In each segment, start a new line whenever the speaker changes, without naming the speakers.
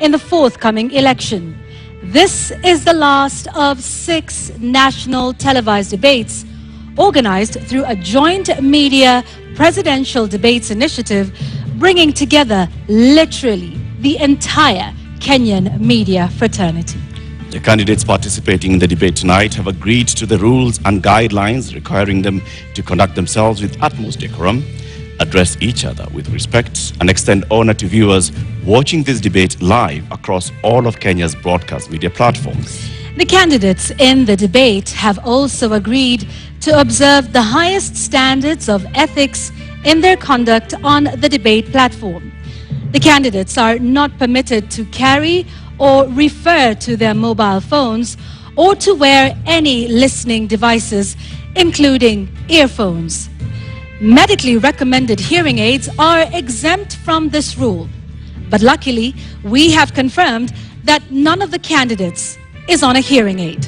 in the forthcoming election. This is the last of 6 national televised debates organized through a joint media presidential debates initiative, bringing together literally the entire Kenyan media fraternity.
The candidates participating in the debate tonight have agreed to the rules and guidelines requiring them to conduct themselves with utmost decorum, address each other with respect, and extend honor to viewers watching this debate live across all of Kenya's broadcast media platforms.
The candidates in the debate have also agreed to observe the highest standards of ethics in their conduct on the debate platform. The candidates are not permitted to carry or refer to their mobile phones or to wear any listening devices, including earphones. Medically recommended hearing aids are exempt from this rule. But luckily, we have confirmed that none of the candidates is on a hearing aid.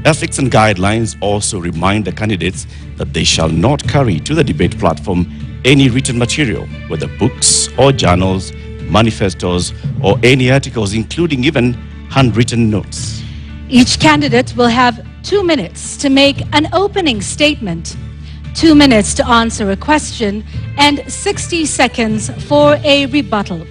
Ethics and guidelines also remind the candidates that they shall not carry to the debate platform any written material, whether books or journals, manifestos, or any articles, including even handwritten notes.
Each candidate will have 2 minutes to make an opening statement, 2 minutes to answer a question, and 60 seconds for a rebuttal.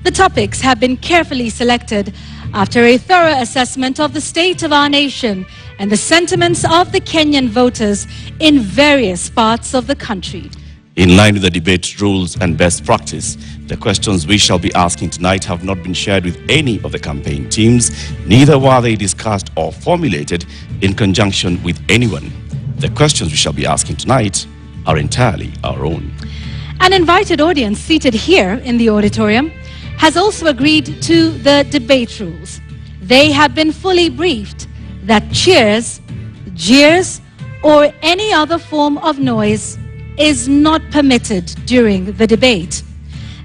The topics have been carefully selected after a thorough assessment of the state of our nation and the sentiments of the Kenyan voters in various parts of the country.
In line with the debate rules and best practice, the questions we shall be asking tonight have not been shared with any of the campaign teams, neither were they discussed or formulated in conjunction with anyone. The questions we shall be asking tonight are entirely our own.
An invited audience seated here in the auditorium has also agreed to the debate rules. They have been fully briefed that cheers, jeers, or any other form of noise is not permitted during the debate.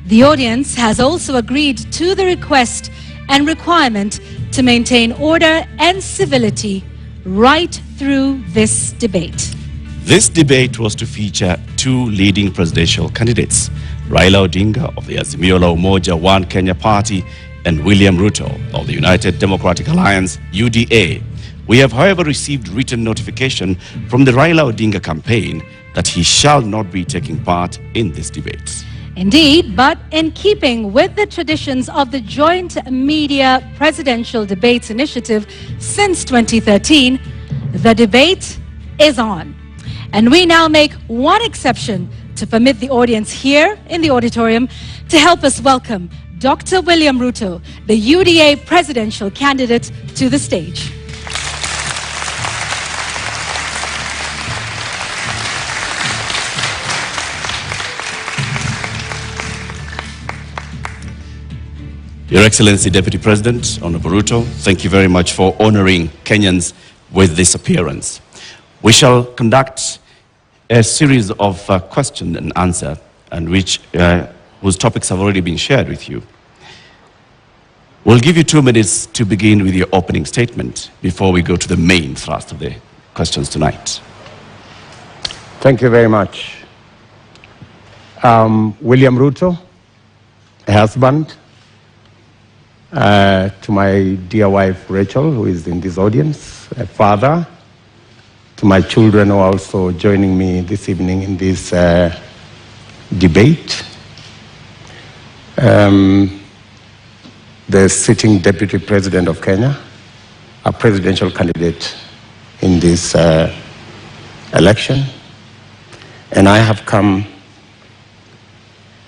The audience has also agreed to the request and requirement to maintain order and civility right through this debate.
This debate was to feature 2 leading presidential candidates, Raila Odinga of the Azimio la Umoja One Kenya Party and William Ruto of the United Democratic Alliance, UDA. We have, however, received written notification from the Raila Odinga campaign that he shall not be taking part in this debate.
Indeed, but in keeping with the traditions of the Joint Media Presidential Debates Initiative since 2013, the debate is on. And we now make one exception to permit the audience here in the auditorium to help us welcome Dr. William Ruto, the UDA presidential candidate, to the stage.
Your Excellency, Deputy President, Honorable Ruto, thank you very much for honoring Kenyans with this appearance. We shall conduct a series of question and answer, and whose topics have already been shared with you. We'll give you 2 minutes to begin with your opening statement before we go to the main thrust of the questions tonight.
Thank you very much. William Ruto, a husband, to my dear wife Rachel, who is in this audience, a father, to my children who are also joining me this evening in this debate, the sitting Deputy President of Kenya, a presidential candidate in this election, and I have come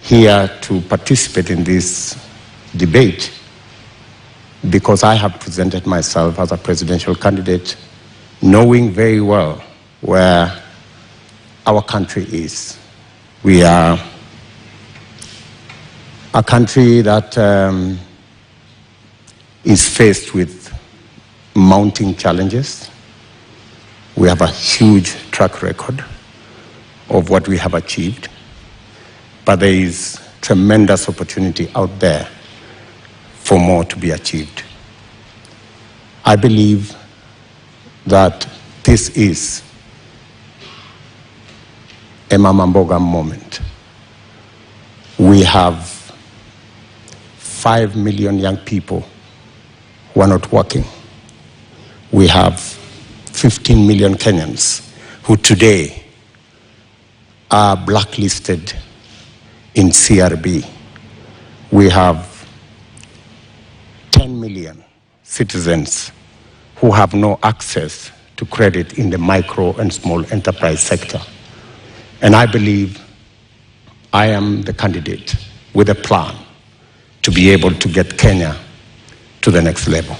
here to participate in this debate because I have presented myself as a presidential candidate, knowing very well where our country is. We are a country that is faced with mounting challenges. We have a huge track record of what we have achieved, but there is tremendous opportunity out there for more to be achieved. I believe that this is a Mama Mboga moment. We have 5 million young people who are not working. We have 15 million Kenyans who today are blacklisted in CRB. We have 10 million citizens who have no access to credit in the micro and small enterprise sector. And I believe I am the candidate with a plan to be able to get Kenya to the next level.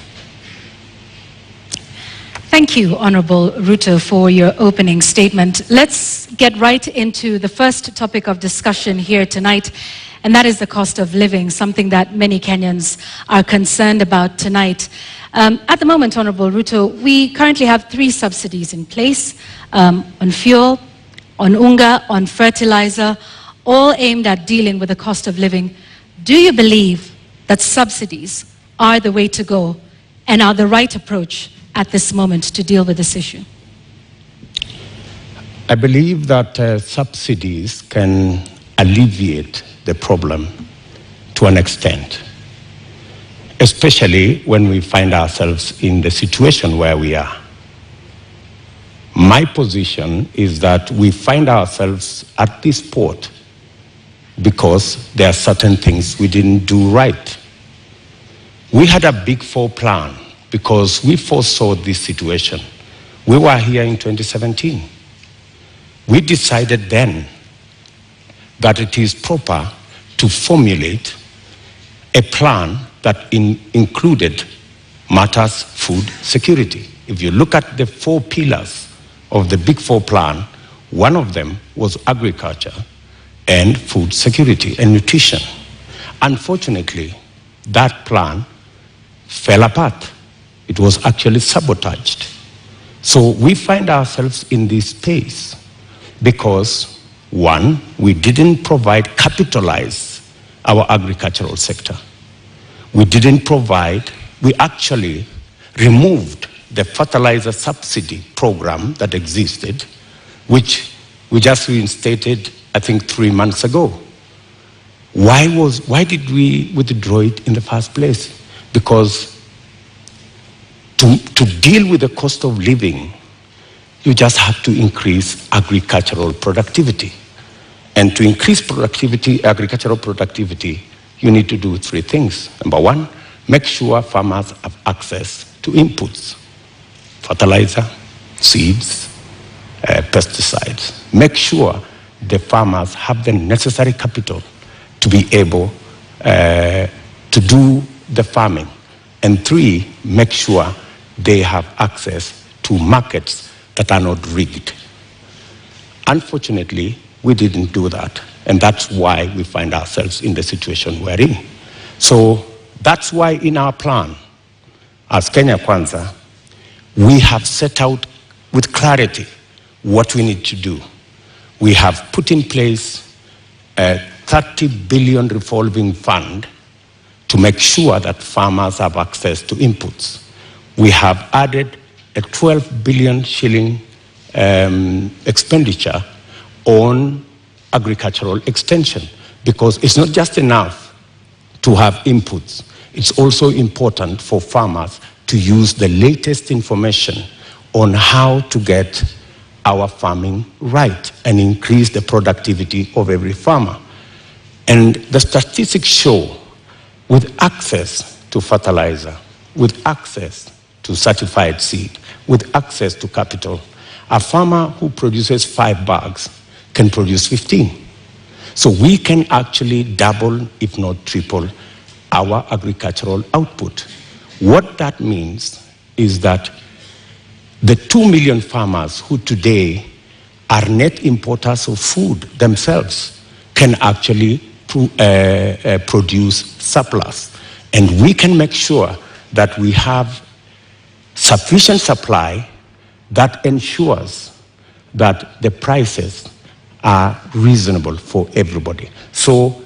Thank you, Honorable Ruto, for your opening statement. Let's get right into the first topic of discussion here tonight, and that is the cost of living, something that many Kenyans are concerned about tonight. At the moment, Honorable Ruto, we currently have 3 subsidies in place on fuel, on unga, on fertilizer, all aimed at dealing with the cost of living. Do you believe that subsidies are the way to go and are the right approach at this moment to deal with this issue?
I believe that subsidies can alleviate the problem to an extent, especially when we find ourselves in the situation where we are. My position is that we find ourselves at this port because there are certain things we didn't do right. We had a Big Four plan because we foresaw this situation. We were here in 2017. We decided then that it is proper to formulate a plan that included matters food security. If you look at the 4 pillars of the Big Four plan, one of them was agriculture and food security and nutrition. Unfortunately, that plan fell apart. It was actually sabotaged. So we find ourselves in this space because, one, we didn't capitalize our agricultural sector. We actually removed the fertilizer subsidy program that existed, which we just reinstated, I think, 3 months ago. Why did we withdraw it in the first place? Because to deal with the cost of living, you just have to increase agricultural productivity. And to increase agricultural productivity, you need to do 3 things. Number 1, make sure farmers have access to inputs, fertilizer, seeds, pesticides. Make sure the farmers have the necessary capital to be able to do the farming. And 3, make sure they have access to markets that are not rigged. Unfortunately, we didn't do that. And that's why we find ourselves in the situation we're in. So that's why in our plan, as Kenya Kwanza, we have set out with clarity what we need to do. We have put in place a 30 billion revolving fund to make sure that farmers have access to inputs. We have added a 12 billion shilling expenditure on agricultural extension, because it's not just enough to have inputs. It's also important for farmers to use the latest information on how to get our farming right and increase the productivity of every farmer. And the statistics show, with access to fertilizer, with access to certified seed, with access to capital, a farmer who produces 5 bags can produce 15. So we can actually double, if not triple, our agricultural output. What that means is that the 2 million farmers who today are net importers of food themselves can actually produce surplus. And we can make sure that we have sufficient supply that ensures that the prices are reasonable for everybody. So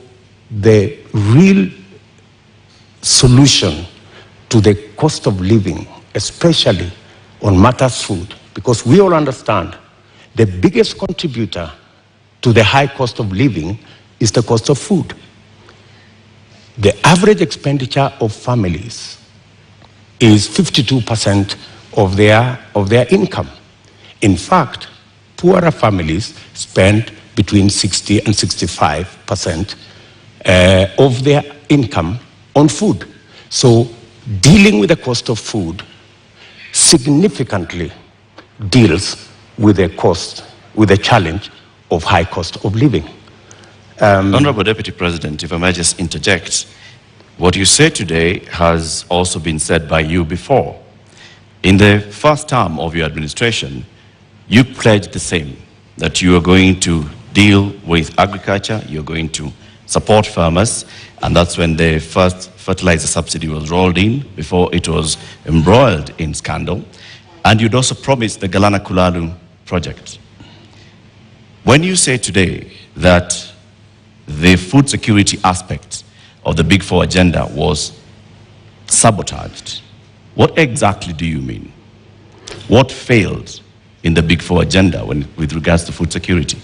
the real solution to the cost of living, especially on matters food, because we all understand the biggest contributor to the high cost of living is the cost of food. the average expenditure of families is 52% of their income. In fact, poorer families spend between 60 and 65% of their income on food. So dealing with the cost of food significantly deals with the challenge of high cost of living.
Honorable Deputy President, if I may just interject, what you say today has also been said by you before. In the first term of your administration, you pledged the same, that you are going to deal with agriculture, you're going to support farmers, and that's when the first fertilizer subsidy was rolled in before it was embroiled in scandal. And you'd also promised the Galana Kulalu project. When you say today that the food security aspect of the Big Four agenda was sabotaged, what exactly do you mean? What failed in the Big Four agenda with regards to food security?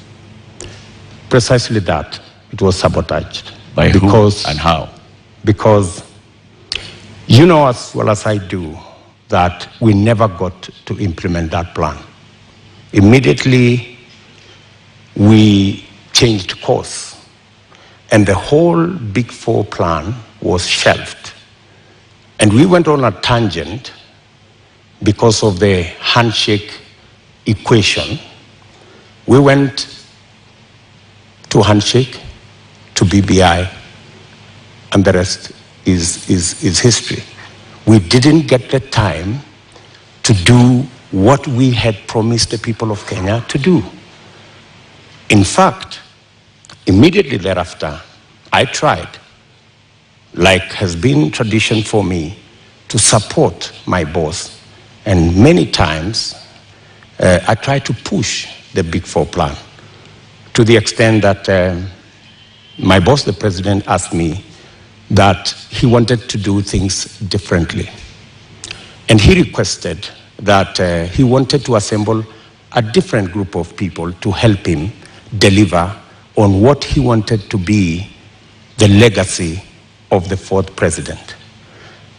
Precisely that. It was sabotaged.
By who and how?
Because you know as well as I do that we never got to implement that plan. Immediately, we changed course. And the whole Big Four plan was shelved. And we went on a tangent because of the handshake equation. We went to handshake, to BBI, and the rest is history. We didn't get the time to do what we had promised the people of Kenya to do. In fact, immediately thereafter, I tried, like has been tradition for me, to support my boss. And many times, I tried to push the Big Four plan to the extent that my boss, the president, asked me that he wanted to do things differently. And he requested that he wanted to assemble a different group of people to help him deliver on what he wanted to be the legacy of the fourth president.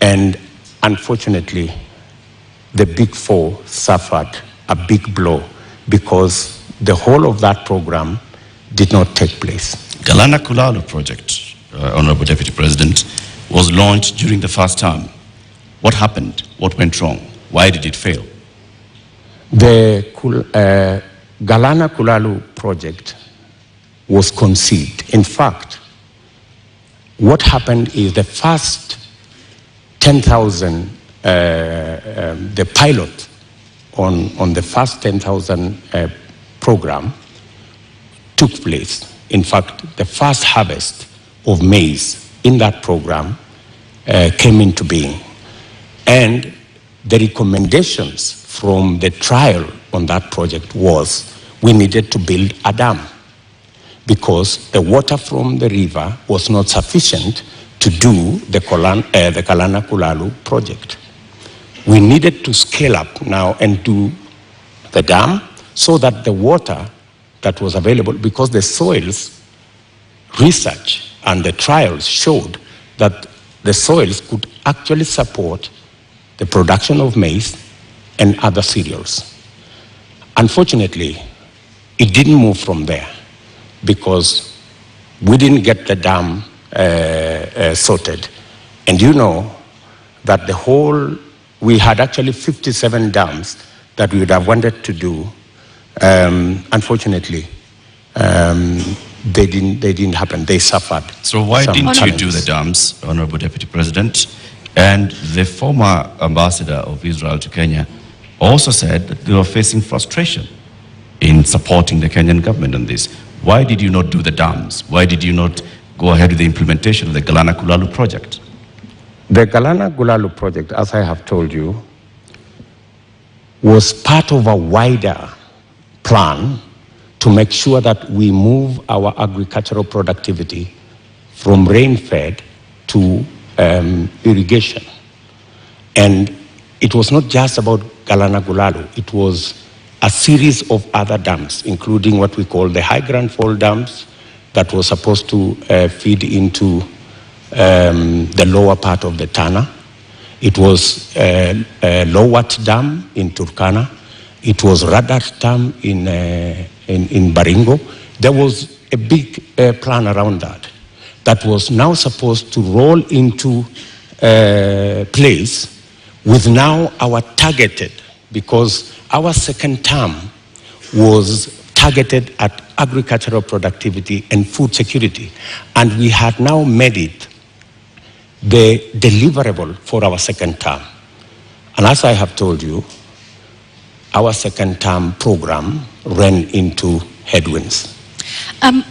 And unfortunately, the Big Four suffered a big blow because the whole of that program did not take place.
Galana Kulalu project, Honorable Deputy President, was launched during the first term. What happened? What went wrong? Why did it fail?
The Galana Kulalu project was conceived. In fact, what happened is the first 10,000, the pilot on the first 10,000 program took place. In fact, the first harvest of maize in that program came into being. And the recommendations from the trial on that project was we needed to build a dam because the water from the river was not sufficient to do the Galana Kulalu project. We needed to scale up now and do the dam so that the water that was available, because the soils research and the trials showed that the soils could actually support the production of maize and other cereals. Unfortunately, it didn't move from there because we didn't get the dam sorted. And you know that we had actually 57 dams that we would have wanted to do. Unfortunately, they didn't happen. They suffered.
So why didn't you do the dams, Honorable Deputy President? And the former ambassador of Israel to Kenya also said that they were facing frustration in supporting the Kenyan government on this. Why did you not do the dams? Why did you not go ahead with the implementation of the Galana Kulalu project?
The Galana Kulalu project, as I have told you, was part of a wider plan to make sure that we move our agricultural productivity from rain-fed to irrigation. And it was not just about Galana Kulalu, it was a series of other dams, including what we call the high Grand Fall dams that was supposed to feed into the lower part of the Tana. It was Lowat Dam in Turkana. It was Radat Dam in Baringo. There was a big plan around that that was now supposed to roll into place with now our targeted, because our second term was targeted at agricultural productivity and food security. And we had now made it the deliverable for our second term. And as I have told you, our second term program ran into headwinds.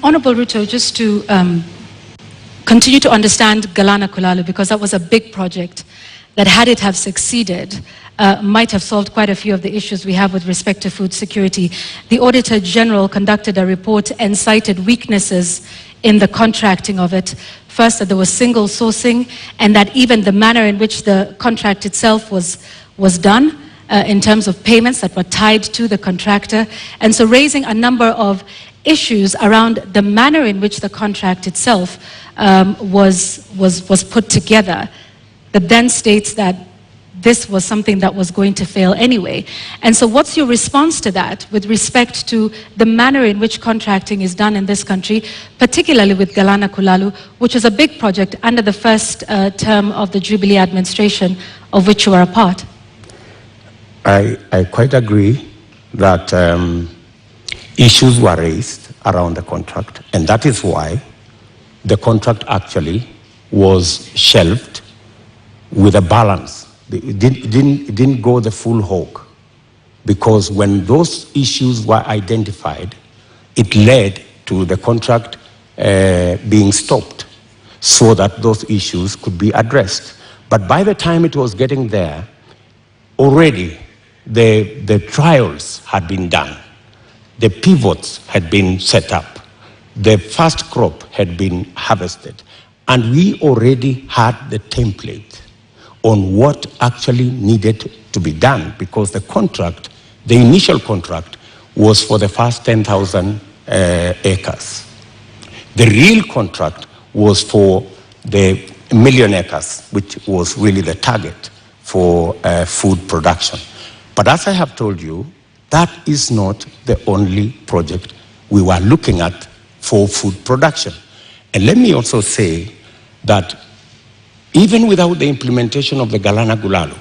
Honorable Ruto, just to continue to understand Galana Kulalu, because that was a big project that, had it have succeeded, might have solved quite a few of the issues we have with respect to food security. The Auditor General conducted a report and cited weaknesses in the contracting of it. First, that there was single sourcing, and that even the manner in which the contract itself was done, in terms of payments that were tied to the contractor. And so raising a number of issues around the manner in which the contract itself was put together, that then states that this was something that was going to fail anyway. And so what's your response to that with respect to the manner in which contracting is done in this country, particularly with Galana Kulalu, which is a big project under the first term of the Jubilee administration, of which you are a part?
I quite agree that issues were raised around the contract, and that is why the contract actually was shelved with a balance. It didn't go the full hog, because when those issues were identified, it led to the contract being stopped so that those issues could be addressed. But by the time it was getting there, already the trials had been done, the pivots had been set up, the first crop had been harvested, and we already had the template on what actually needed to be done, because the contract, the initial contract, was for the first 10,000 acres. The real contract was for the 1 million acres, which was really the target for food production. But as I have told you, that is not the only project we were looking at for food production. And let me also say that even without the implementation of the Galana Kulalu,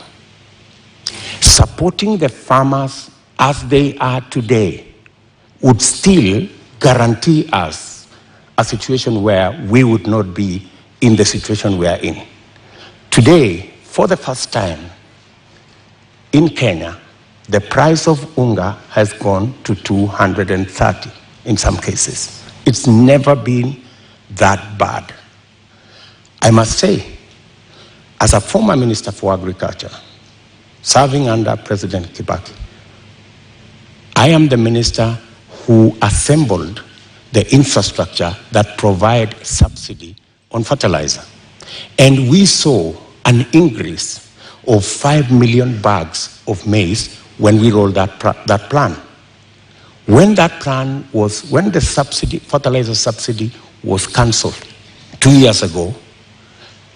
supporting the farmers as they are today would still guarantee us a situation where we would not be in the situation we are in. Today, for the first time in Kenya, the price of unga has gone to 230 in some cases. It's never been that bad. I must say, as a former Minister for Agriculture, serving under President Kibaki, I am the minister who assembled the infrastructure that provide subsidy on fertilizer. And we saw an increase of 5 million bags of maize when we rolled that plan. When that plan was, when the subsidy, fertilizer subsidy was cancelled 2 years ago,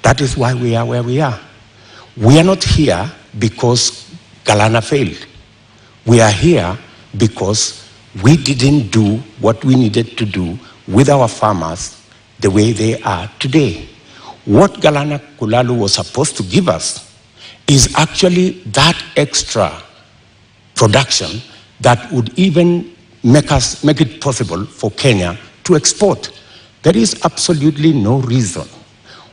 that is why we are where we are. We are not here because Galana failed. We are here because we didn't do what we needed to do with our farmers the way they are today. What Galana Kulalu was supposed to give us is actually that extra production that would even make it possible for Kenya to export. There is absolutely no reason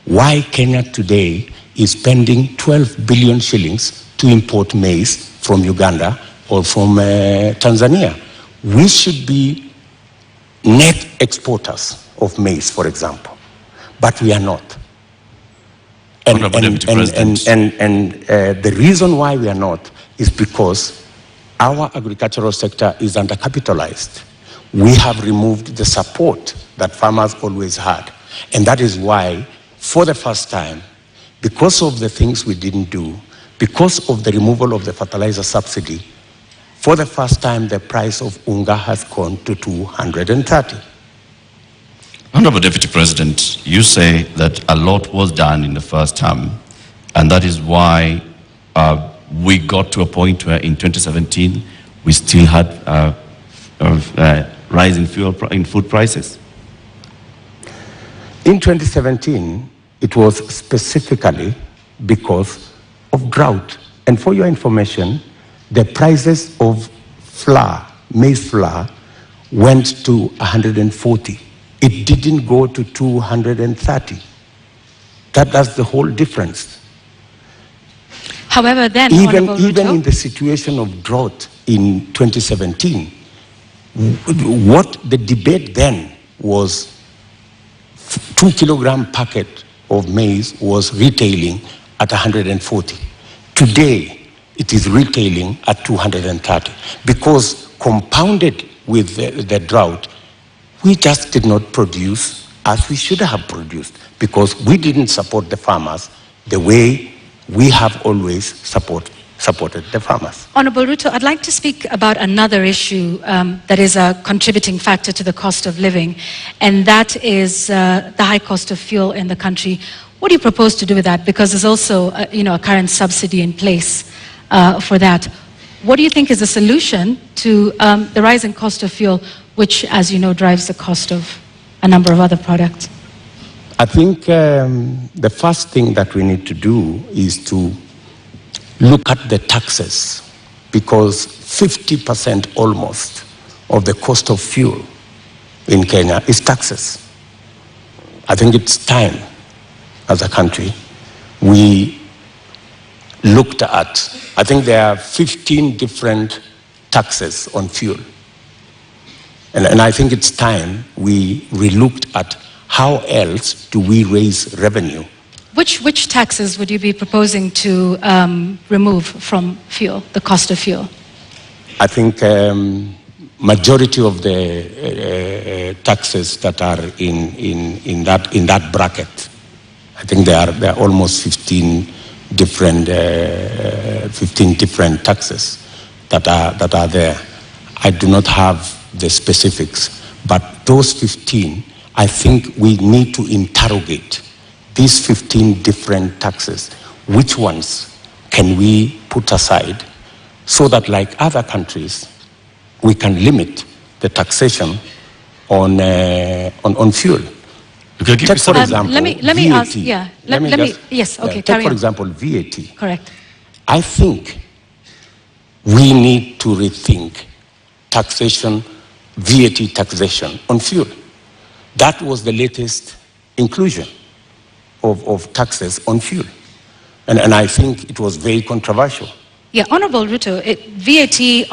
why Kenya today is spending 12 billion shillings to import maize from Uganda or from Tanzania. We should be net exporters of maize, for example, but we are not. And the reason why we are not is because our agricultural sector is undercapitalized. We have removed the support that farmers always had. And that is why, for the first time, because of the things we didn't do, because of the removal of the fertilizer subsidy, for the first time, the price of unga has gone to 230.
Honorable Deputy President, you say that a lot was done in the first term, and that is why we got to a point where in 2017 we still had rise in food prices.
In 2017, it was specifically because of drought. And for your information, the prices of flour, maize flour, went to 140. It didn't go to 230. That's the whole difference.
However, then,
Even
Ruto,
in the situation of drought in 2017, what the debate then was 2 kilogram packet of maize was retailing at 140. Today, it is retailing at 230 because compounded with the drought, we just did not produce as we should have produced because we didn't support the farmers the way we have always supported the farmers.
Honorable Ruto, I'd like to speak about another issue that is a contributing factor to the cost of living, and that is the high cost of fuel in the country. What do you propose to do with that? Because there's also a current subsidy in place for that. What do you think is the solution to the rising cost of fuel, which, as you know, drives the cost of a number of other products?
I think the first thing that we need to do is to look at the taxes, because 50% almost of the cost of fuel in Kenya is taxes. I think it's time, as a country, we looked at, I think there are 15 different taxes on fuel. And I think it's time we relooked at how else do we raise revenue.
Which taxes would you be proposing to remove from fuel, the cost of fuel?
I think majority of the taxes that are in that bracket, I think there are almost 15 different taxes that are there. I do not have the specifics, but those 15, I think we need to interrogate these 15 different taxes. Which ones can we put aside so that, like other countries, we can limit the taxation on fuel? Take, for example,
let me
VAT.
ask, yeah. Yes, okay,
Take, for
on.
example, VAT.
Correct.
I think we need to rethink taxation, VAT taxation on fuel. That was the latest inclusion of taxes on fuel. And I think it was very controversial.
Yeah, Honorable Ruto, VAT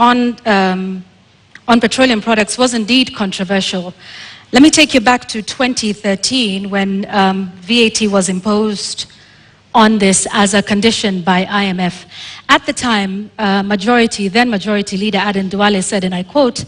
on petroleum products was indeed controversial. Let me take you back to 2013 when VAT was imposed on this as a condition by IMF. At the time, then Majority Leader Aden Duale said, and I quote,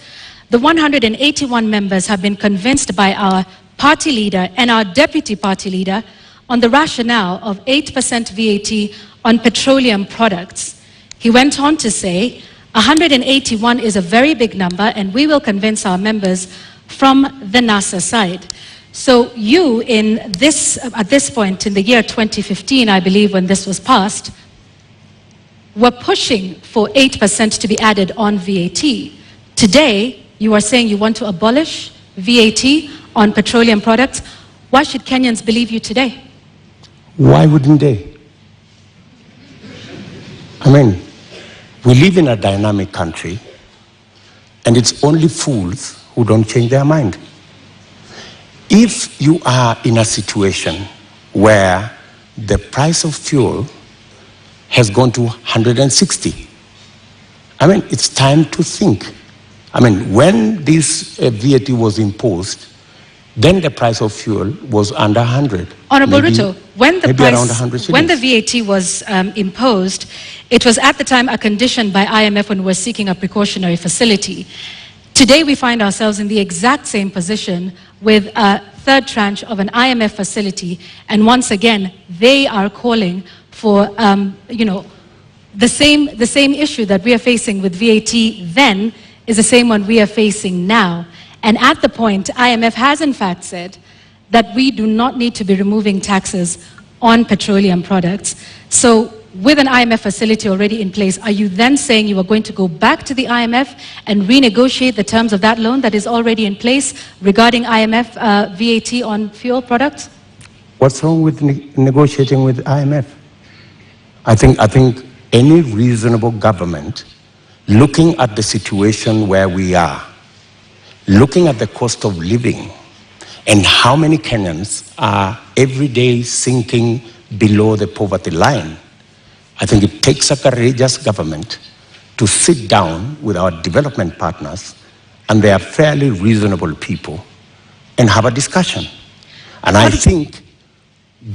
"The 181 members have been convinced by our party leader and our deputy party leader on the rationale of 8% VAT on petroleum products." He went on to say, 181 is a very big number and we will convince our members from the NASA side. So you, at this point in the year 2015, I believe, when this was passed, were pushing for 8% to be added on VAT. Today, you are saying you want to abolish VAT on petroleum products. Why should Kenyans believe you today?
Why wouldn't they? I mean, we live in a dynamic country, and it's only fools who don't change their mind. If you are in a situation where the price of fuel has gone to 160, I mean, it's time to think. I mean, when this VAT was imposed, then the price of fuel was under 100.
Honorable Ruto, when the VAT was imposed, it was at the time a condition by IMF when we were seeking a precautionary facility. Today we find ourselves in the exact same position with a third tranche of an IMF facility, and once again they are calling for the same issue that we are facing with VAT then is the same one we are facing now. And at the point, IMF has in fact said that we do not need to be removing taxes on petroleum products. So with an IMF facility already in place, are you then saying you are going to go back to the IMF and renegotiate the terms of that loan that is already in place regarding IMF VAT on fuel products?
What's wrong with negotiating with IMF? I think any reasonable government, looking at the situation where we are, looking at the cost of living, and how many Kenyans are every day sinking below the poverty line, I think it takes a courageous government to sit down with our development partners, and they are fairly reasonable people, and have a discussion. And I think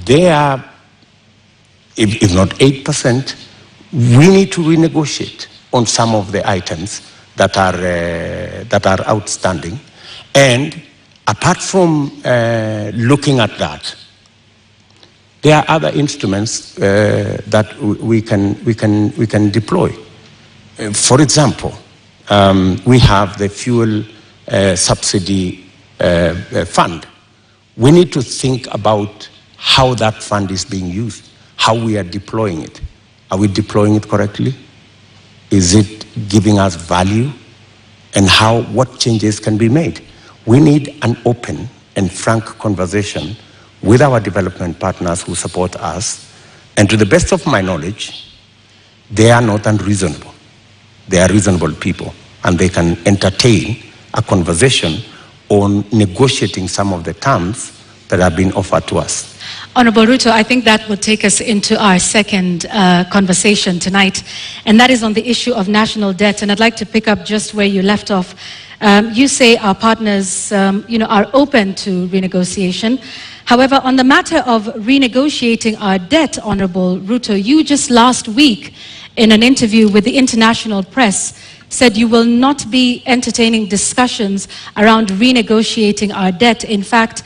they are, if not 8%, we need to renegotiate on some of the items that are outstanding. And apart from looking at that, there are other instruments that we can deploy. For example, we have the fuel subsidy fund. We need to think about how that fund is being used, how we are deploying it. Are we deploying it correctly? Is it giving us value? And what changes can be made? We need an open and frank conversation with our development partners who support us. And to the best of my knowledge, they are not unreasonable. They are reasonable people, and they can entertain a conversation on negotiating some of the terms that have been offered to us.
Honorable Ruto, I think that will take us into our second conversation tonight, and that is on the issue of national debt. And I'd like to pick up just where you left off. You say our partners are open to renegotiation. However, on the matter of renegotiating our debt, Honorable Ruto, you just last week in an interview with the international press said you will not be entertaining discussions around renegotiating our debt. In fact,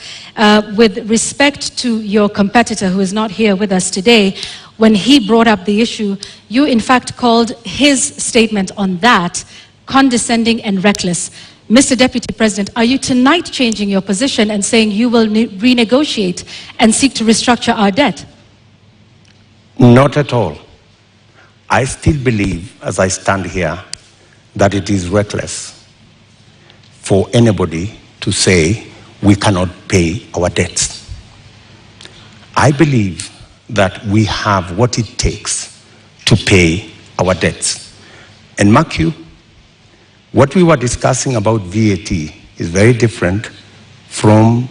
with respect to your competitor who is not here with us today, when he brought up the issue, you in fact called his statement on that condescending and reckless. Mr. Deputy President, are you tonight changing your position and saying you will renegotiate and seek to restructure our debt?
Not at all. I still believe, as I stand here, that it is reckless for anybody to say we cannot pay our debts. I believe that we have what it takes to pay our debts. And mark you, what we were discussing about VAT is very different from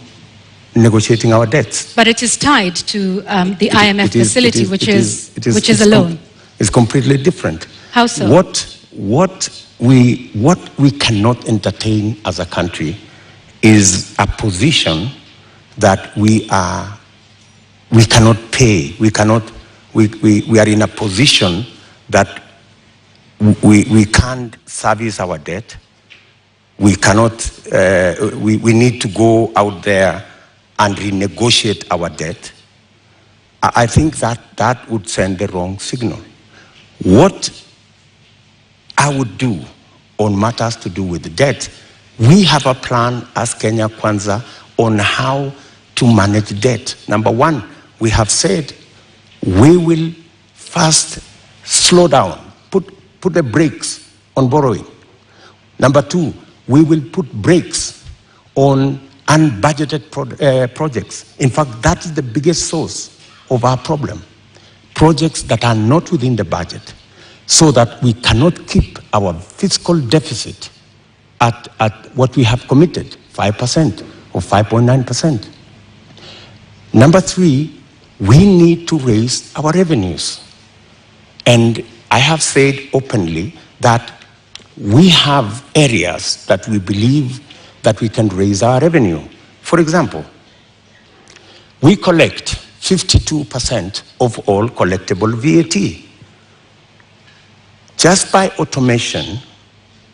negotiating our debts.
But it is tied to the IMF facility, which is a loan.
It's completely different.
How so?
What we cannot entertain as a country is a position that we cannot pay. We are in a position that we can't service our debt. We need to go out there and renegotiate our debt. I think that would send the wrong signal. What I would do on matters to do with the debt, we have a plan as Kenya Kwanza on how to manage debt. Number one, we have said we will first slow down, put the brakes on borrowing. Number two, we will put brakes on unbudgeted projects. In fact, that is the biggest source of our problem. Projects that are not within the budget, so that we cannot keep our fiscal deficit at what we have committed, 5% or 5.9%. Number three, we need to raise our revenues. And I have said openly that we have areas that we believe that we can raise our revenue. For example, we collect 52% of all collectible VAT. Just by automation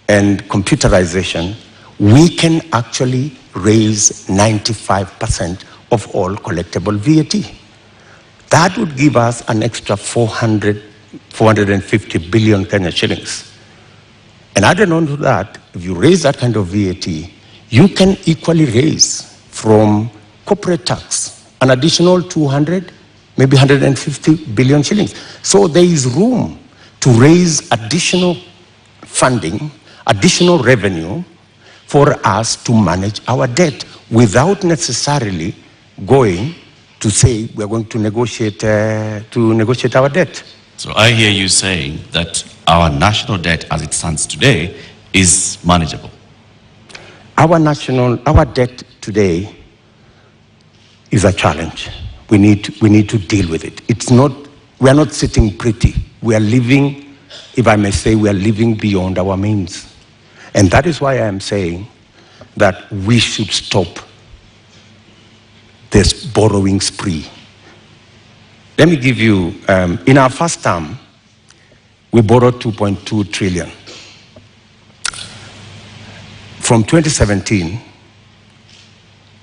and computerization, we can actually raise 95% of all collectible VAT. That would give us an extra 450 billion Kenya shillings. And added on to that, if you raise that kind of VAT, you can equally raise from corporate tax, an additional 200, maybe 150 billion shillings. So there is room to raise additional funding, additional revenue for us to manage our debt without necessarily going to say we're going to negotiate our debt.
So I hear you saying that our national debt as it stands today is manageable.
Our debt today is a challenge. We need to deal with it. We are not sitting pretty. We are living, if I may say, we are living beyond our means. And that is why I am saying that we should stop this borrowing spree. Let me give you, in our first term, we borrowed 2.2 trillion. From 2017,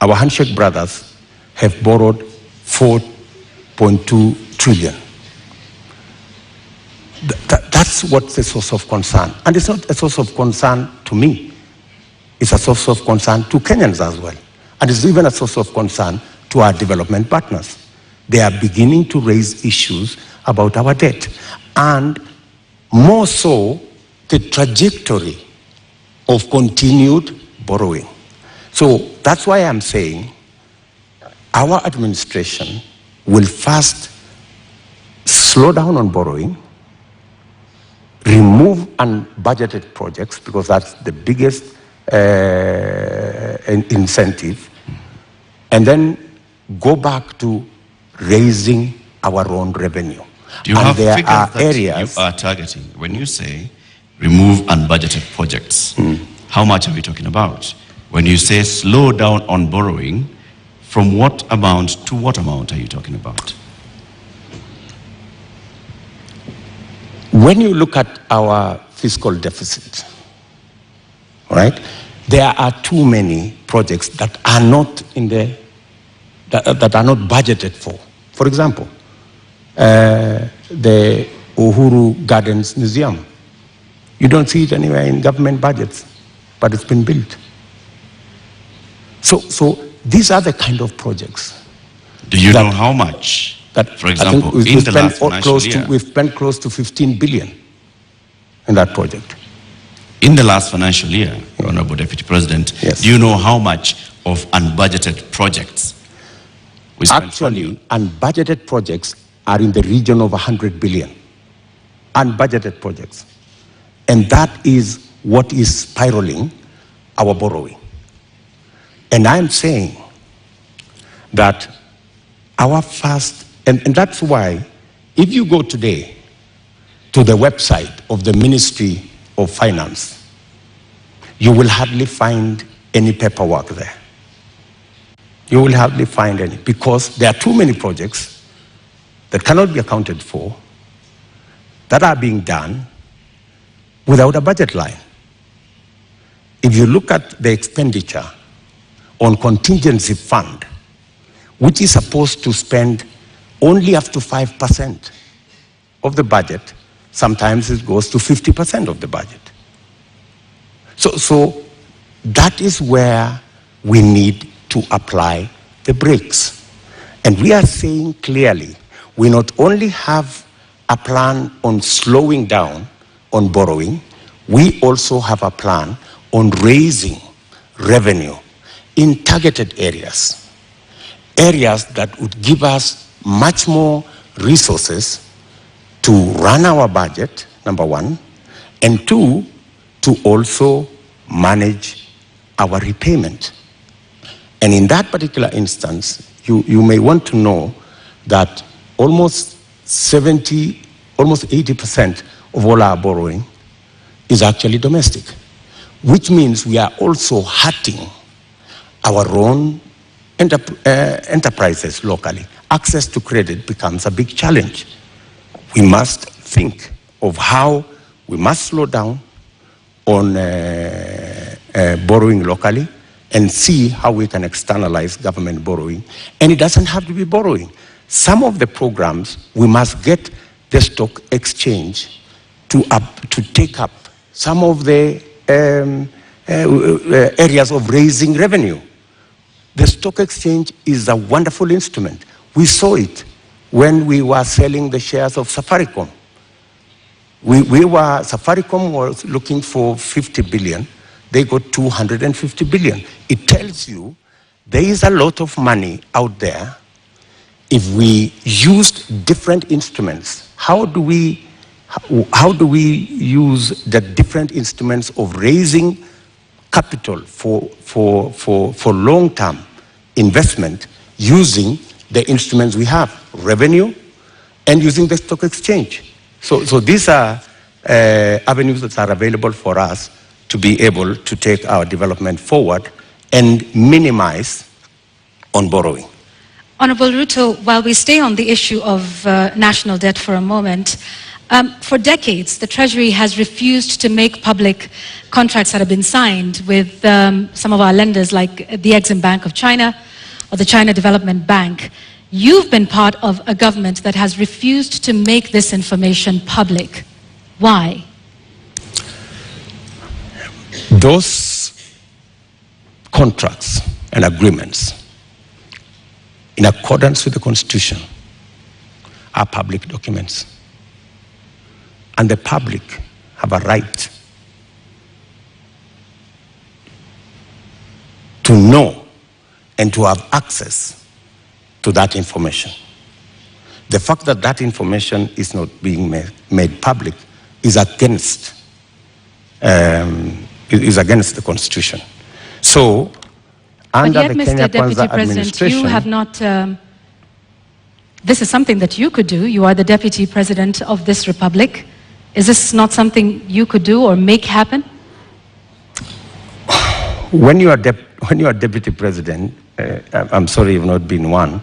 our handshake brothers have borrowed 4.2 trillion. That's what's a source of concern. And it's not a source of concern to me. It's a source of concern to Kenyans as well. And it's even a source of concern to our development partners. They are beginning to raise issues about our debt. And more so, the trajectory of continued borrowing. So that's why I'm saying our administration will first slow down on borrowing, remove unbudgeted projects, because that's the biggest incentive, and then go back to raising our own revenue.
Do you have figures that you are targeting? When you say remove unbudgeted projects, how much are we talking about? When you say slow down on borrowing, from what amount to what amount are you talking about?
When you look at our fiscal deficit, right, there are too many projects that are not that are not budgeted for. For example, the Uhuru Gardens Museum. You don't see it anywhere in government budgets, but it's been built. So these are the kind of projects.
Do you know how much?
That,
for example, in the last financial year,
we've spent close to 15 billion in that project.
In the last financial year, Honorable Deputy President,
yes.
Do you know how much of unbudgeted projects we spent?
Actually, unbudgeted projects are in the region of 100 billion. Unbudgeted projects. And that is what is spiraling our borrowing. And I'm saying that our first, and that's why, if you go today to the website of the Ministry of Finance, you will hardly find any paperwork there. You will hardly find any, because there are too many projects that cannot be accounted for that are being done without a budget line. If you look at the expenditure on contingency fund, which is supposed to spend only up to 5% of the budget, sometimes it goes to 50% of the budget. So that is where we need to apply the brakes. And we are saying clearly, we not only have a plan on slowing down on borrowing, we also have a plan on raising revenue in targeted areas. Areas that would give us much more resources to run our budget, number one, and two, to also manage our repayment. And in that particular instance, you may want to know that almost 80% of all our borrowing is actually domestic, which means we are also hurting our own enterprises locally. Access to credit becomes a big challenge. We must think of how we must slow down on borrowing locally and see how we can externalize government borrowing. And it doesn't have to be borrowing. Some of the programs, we must get the stock exchange to take up some of the areas of raising revenue. The stock exchange is a wonderful instrument. We saw it when we were selling the shares of Safaricom. Safaricom was looking for 50 billion. They got 250 billion. It tells you there is a lot of money out there. If we used different instruments, how do we use the different instruments of raising capital for long-term investment using the instruments we have, revenue, and using the stock exchange? So these are avenues that are available for us to be able to take our development forward and minimize on borrowing.
Honorable Ruto, while we stay on the issue of national debt for a moment, for decades, the Treasury has refused to make public contracts that have been signed with some of our lenders like the Exim Bank of China or the China Development Bank. You've been part of a government that has refused to make this information public. Why?
Those contracts and agreements, in accordance with the Constitution, are public documents. And the public have a right to know and to have access to that information. The fact that that information is not being made public is against the Constitution. So, under the Kenya Kwanza administration,
you have not. This is something that you could do. You are the Deputy President of this republic. Is this not something you could do or make happen?
When you are Deputy President, I'm sorry you've not been one,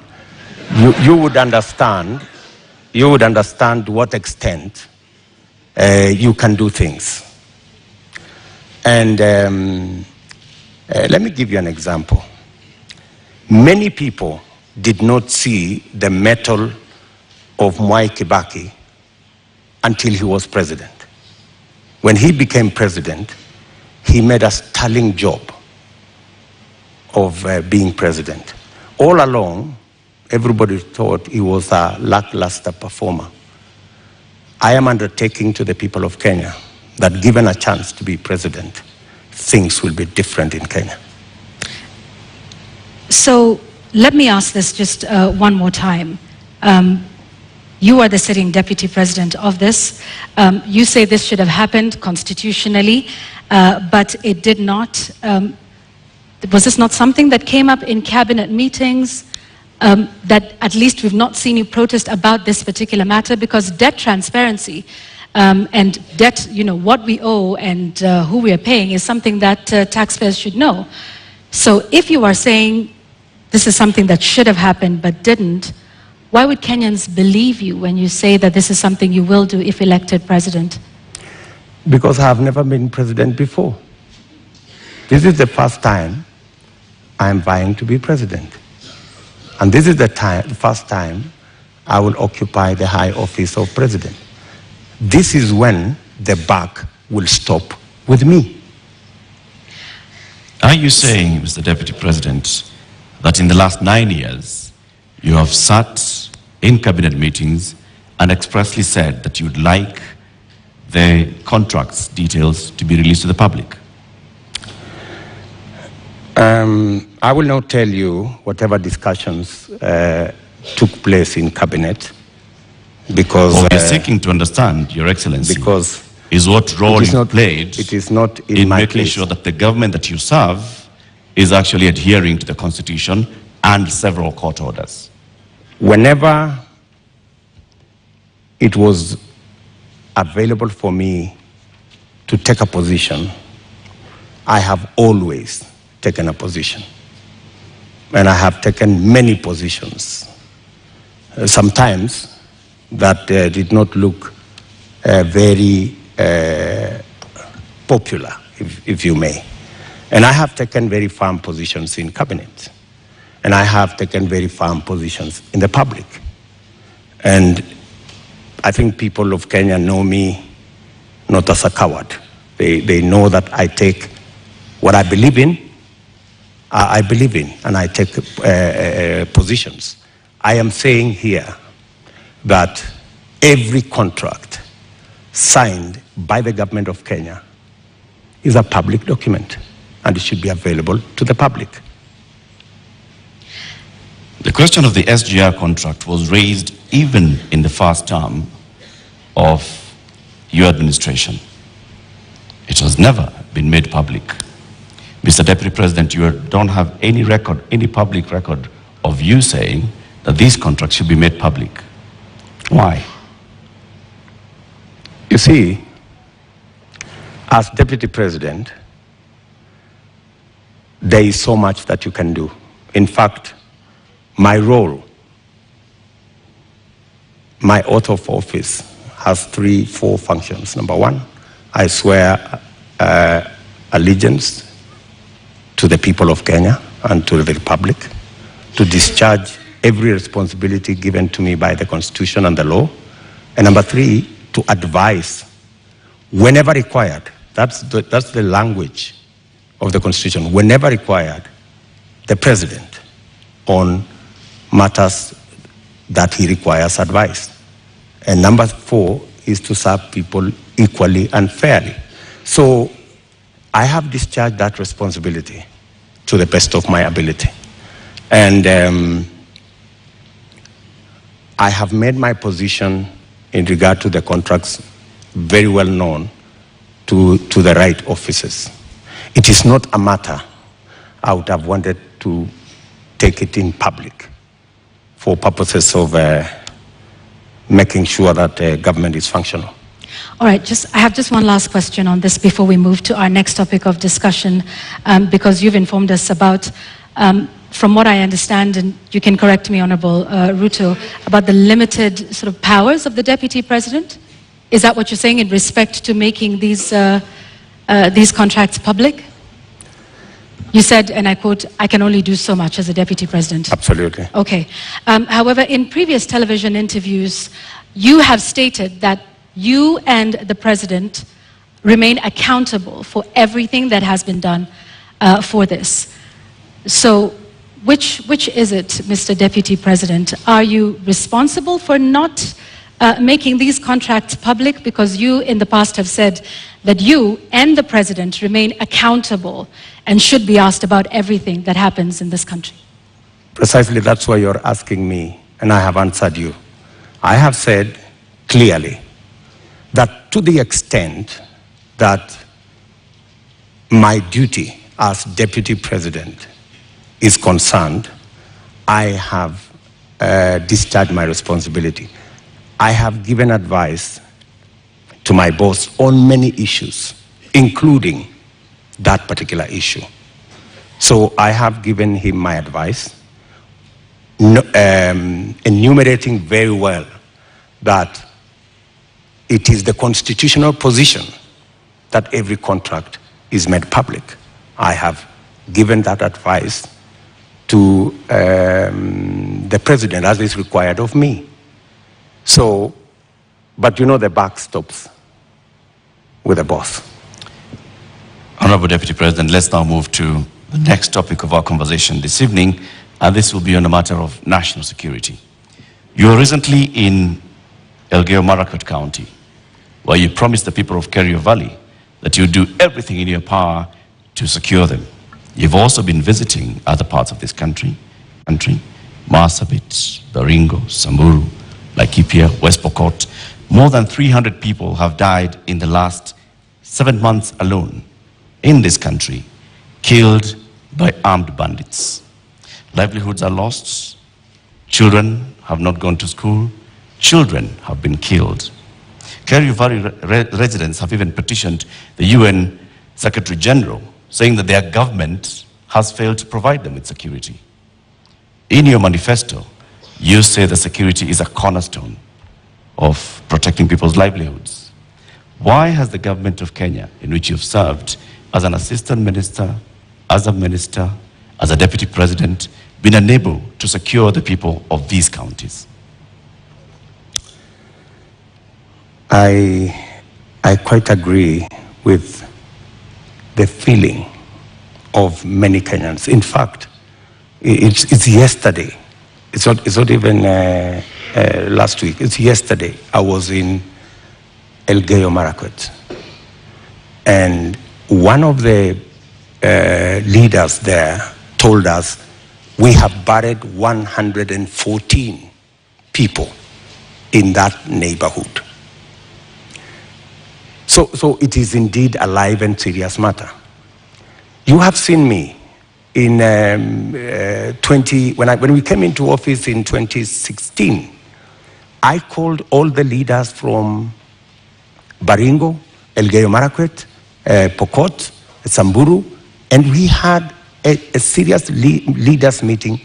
you would understand to what extent you can do things. And let me give you an example. Many people did not see the mettle of Mwai Kibaki until he was president. When he became president, he made a sterling job of being president. All along, everybody thought he was a lackluster performer. I am undertaking to the people of Kenya that given a chance to be president, things will be different in Kenya.
So let me ask this just one more time. You are the sitting deputy president of this. You say this should have happened constitutionally, but it did not. Was this not something that came up in cabinet meetings? That at least we've not seen you protest about this particular matter, because debt transparency and debt, what we owe and who we are paying is something that taxpayers should know. So if you are saying this is something that should have happened but didn't, why would Kenyans believe you when you say that this is something you will do if elected president?
Because I have never been president before. This is the first time I am vying to be president. And this is the first time I will occupy the high office of president. This is when the buck will stop with me.
Are you saying, Mr. Deputy President, that in the last 9 years, you have sat in cabinet meetings and expressly said that you would like the contracts details to be released to the public?
I will not tell you whatever discussions took place in cabinet, because
what we're seeking to understand, Your Excellency,
because
is what role you played
it is not
in making sure that the government that you serve is actually adhering to the Constitution and several court orders.
Whenever it was available for me to take a position, I have always taken a position. And I have taken many positions. Sometimes that did not look very popular, if you may. And I have taken very firm positions in cabinet. And I have taken very firm positions in the public. And I think people of Kenya know me not as a coward. They know that I take what I believe in I believe in, and I take positions. I am saying here that every contract signed by the government of Kenya is a public document, and it should be available to the public.
The question of the SGR contract was raised even in the first term of your administration. It has never been made public. Mr. Deputy President, you don't have any record, any public record of you saying that these contracts should be made public. Why?
You see, as Deputy President, there is so much that you can do. In fact, my role, my oath of office has 4 functions. Number 1, I swear allegiance to the people of Kenya and to the Republic, to discharge every responsibility given to me by the Constitution and the law. And number 3, to advise whenever required. That's the language of the Constitution. Whenever required, the President on matters that he requires advice. And number 4 is to serve people equally and fairly. So I have discharged that responsibility to the best of my ability. And I have made my position in regard to the contracts very well known to the right officers. It is not a matter I would have wanted to take it in public for purposes of making sure that government is functional.
All right, I have just one last question on this before we move to our next topic of discussion, because you've informed us about, from what I understand, and you can correct me, Honorable Ruto, about the limited sort of powers of the Deputy President. Is that what you're saying in respect to making these contracts public? You said, and I quote, "I can only do so much as a Deputy President."
Absolutely.
Okay. However, in previous television interviews, you have stated that you and the President remain accountable for everything that has been done for this. So which is it, Mr. Deputy President? Are you responsible for not making these contracts public? Because you in the past have said that you and the President remain accountable and should be asked about everything that happens in this country.
Precisely, that's why you're asking me, and I have answered you. I have said clearly that to the extent that my duty as Deputy President is concerned, I have discharged my responsibility. I have given advice to my boss on many issues, including that particular issue. So I have given him my advice, enumerating very well that it is the constitutional position that every contract is made public. I have given that advice to the President as is required of me. So, but you know the buck stops with the boss.
Honorable Deputy President, let's now move to the next topic of our conversation this evening, and this will be on the matter of national security. You were recently in Elgeyo-Marakwet County, where you promised the people of Kerio Valley that you do everything in your power to secure them. You've also been visiting other parts of this country, Marsabit, Baringo, Samburu, Laikipia, West Pokot. More than 300 people have died in the last 7 months alone in this country, killed by armed bandits. Livelihoods are lost. Children have not gone to school. Children have been killed. Kerio Valley residents have even petitioned the UN Secretary General, saying that their government has failed to provide them with security. In your manifesto, you say that security is a cornerstone of protecting people's livelihoods. Why has the government of Kenya, in which you've served as an assistant minister, as a minister, as a deputy president, been unable to secure the people of these counties?
I quite agree with the feeling of many Kenyans. In fact, it's yesterday. It's not even last week. It's yesterday. I was in Elgeyo Marakwet. And one of the leaders there told us, we have buried 114 people in that neighborhood. So it is indeed a live and serious matter. You have seen me in when we came into office in 2016. I called all the leaders from Baringo, Elgeyo Marakwet, Pokot, Samburu, and we had a serious leaders meeting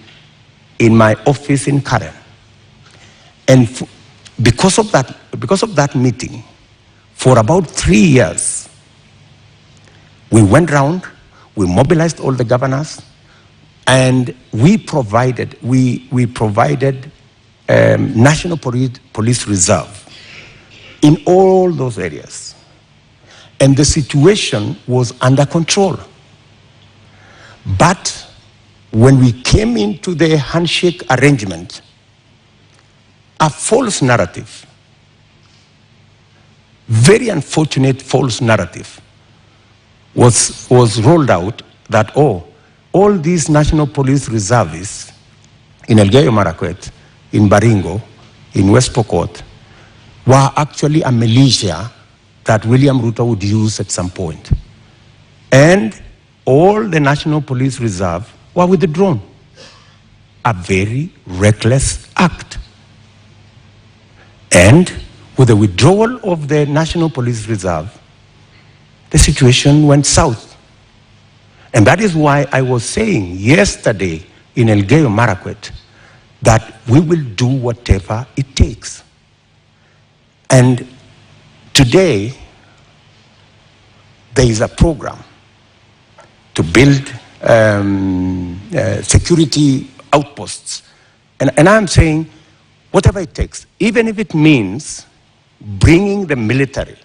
in my office in Karen. And because of that meeting, for about 3 years, we went round, we mobilized all the governors, and we provided National Police Reserve in all those areas. And the situation was under control. But when we came into the handshake arrangement, a false narrative, very unfortunate false narrative, was rolled out that, all these National Police reservists in Elgeyo Marakwet, in Baringo, in West Pokot, were actually a militia that William Ruto would use at some point. And all the National Police Reserve were withdrawn. A very reckless act. And with the withdrawal of the National Police Reserve, the situation went south. And that is why I was saying yesterday in Elgeyo Marakwet that we will do whatever it takes. And today, there is a program to build security outposts. And I'm saying, whatever it takes, even if it means bringing the military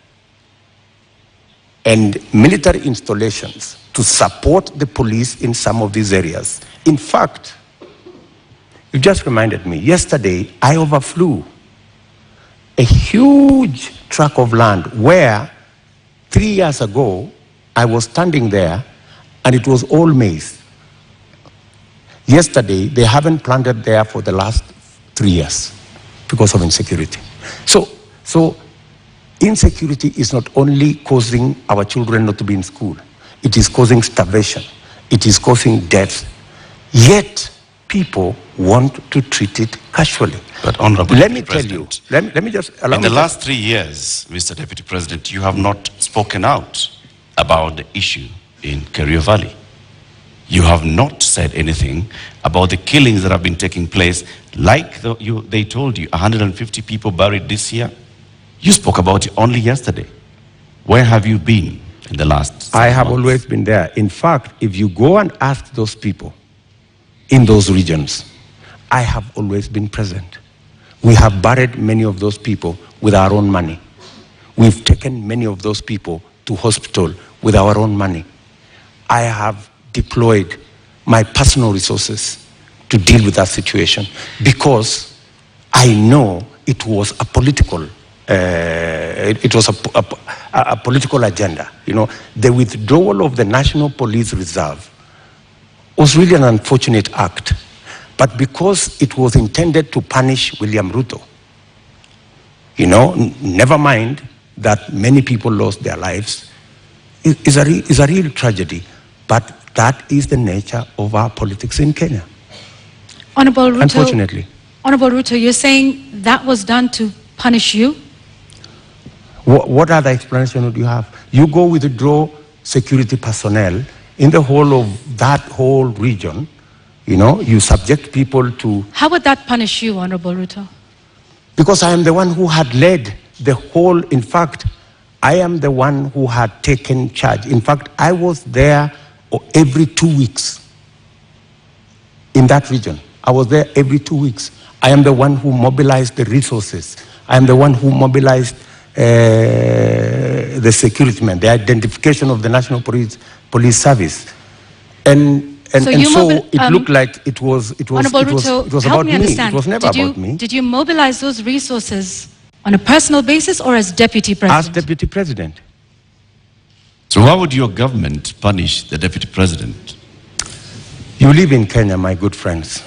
and military installations to support the police in some of these areas. In fact, you just reminded me, yesterday I overflew a huge tract of land where 3 years ago I was standing there and it was all maize. Yesterday, they haven't planted there for the last 3 years because of insecurity. So insecurity is not only causing our children not to be in school, it is causing starvation, it is causing death, yet people want to treat it casually.
But Honorable
let me
Deputy
tell you,
President,
let me just allow
in
me
the
to-
last 3 years, Mr. Deputy President, you have not spoken out about the issue in Kerio Valley. You have not said anything about the killings that have been taking place, like they told you, 150 people buried this year. You spoke about it only yesterday. Where have you been in the last
I have
months?
always been there. In fact, if you go and ask those people in those regions, I have always been present. We have buried many of those people with our own money. We've taken many of those people to hospital with our own money. I have deployed my personal resources to deal with that situation because I know it was a political a political agenda. You know, the withdrawal of the National Police Reserve was really an unfortunate act, but because it was intended to punish William Ruto, you know, never mind that many people lost their lives, is a real tragedy, but that is the nature of our politics in Kenya.
Honorable Ruto,
Unfortunately.
Honorable Ruto, you're saying that was done to punish you?
What other explanation would you have? You go withdraw security personnel in the whole of that whole region, you know, you subject people to...
How would that punish you, Honorable Ruto?
Because I am the one who had led the whole, in fact, I am the one who had taken charge. In fact, I was there every 2 weeks in that region. I was there every 2 weeks. I am the one who mobilized the resources. I am the one who mobilized the security men, the identification of the National Police Service.
So you
it looked like it was
Honorable Ruto, help
about
me
me.
understand.
It was never about me.
Did you mobilize those resources on a personal basis or as deputy
As
president?
deputy president.
So how would your government punish the deputy president?
You live in Kenya, my good friends.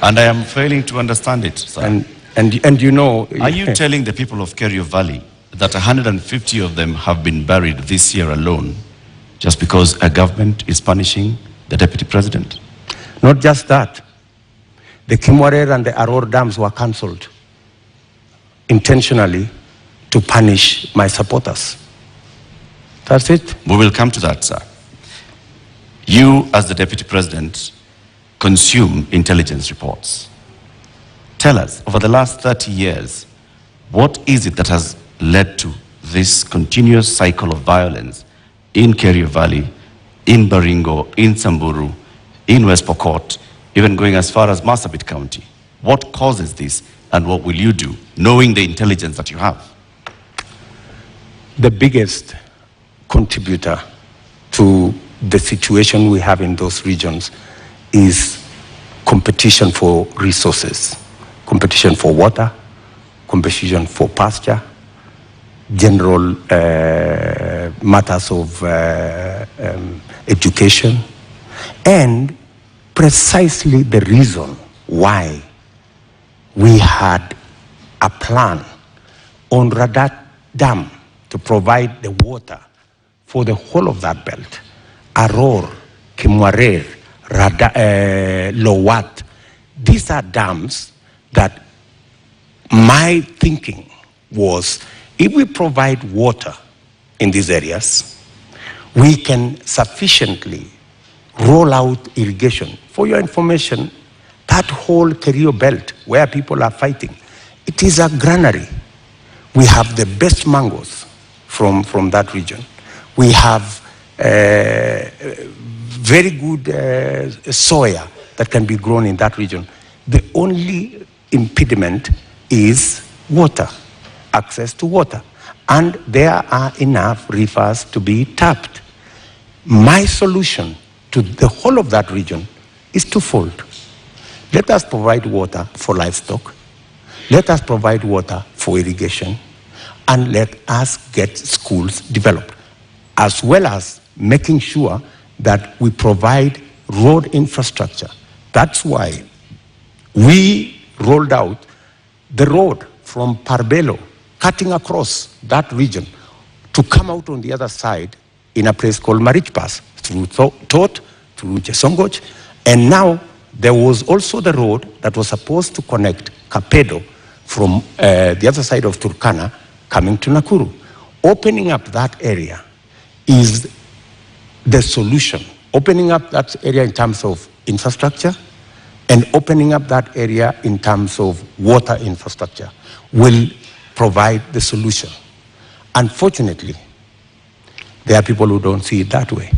And I am failing to understand it, sir.
And you know...
Are you telling the people of Kerio Valley that 150 of them have been buried this year alone just because a government is punishing the deputy president?
Not just that. The Kimwarer and the Aror dams were cancelled intentionally to punish my supporters. That's it.
We will come to that, sir. You, as the deputy president, consume intelligence reports. Tell us, over the last 30 years, what is it that has led to this continuous cycle of violence in Kerio Valley, in Baringo, in Samburu, in West Pokot, even going as far as Marsabit County? What causes this, and what will you do, knowing the intelligence that you have?
The biggest contributor to the situation we have in those regions is competition for resources, competition for water, competition for pasture, general matters of education, and precisely the reason why we had a plan on Radat Dam to provide the water for the whole of that belt. Aror, Kimwarer, Lowat. These are dams that my thinking was, if we provide water in these areas, we can sufficiently roll out irrigation. For your information, that whole Kerio belt where people are fighting, it is a granary. We have the best mangoes from that region. We have very good soya that can be grown in that region. The only impediment is water, access to water. And there are enough rivers to be tapped. My solution to the whole of that region is twofold. Let us provide water for livestock. Let us provide water for irrigation. And let us get schools developed, as well as making sure that we provide road infrastructure. That's why we rolled out the road from Parbelo, cutting across that region, to come out on the other side in a place called Marich Pass, through Tot, through Chesongoch, and now there was also the road that was supposed to connect Kapedo from the other side of Turkana coming to Nakuru. Opening up that area is the solution. Opening up that area in terms of infrastructure and opening up that area in terms of water infrastructure will provide the solution. Unfortunately, there are people who don't see it that way.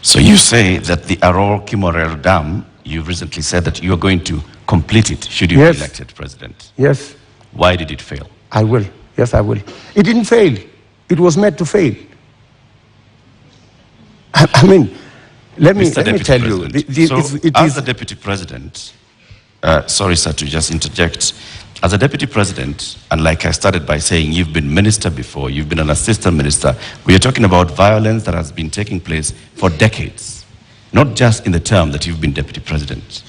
So you say that the Aror Kimwarer Dam, you recently said that you are going to complete it should you be elected president.
Yes.
Why did it fail?
I will. Yes, I will. It didn't fail. It was meant to fail. I mean, let me tell you.
As the deputy president, sorry, sir, to just interject. As a deputy president, and like I started by saying, you've been minister before, you've been an assistant minister. We are talking about violence that has been taking place for decades, not just in the term that you've been deputy president.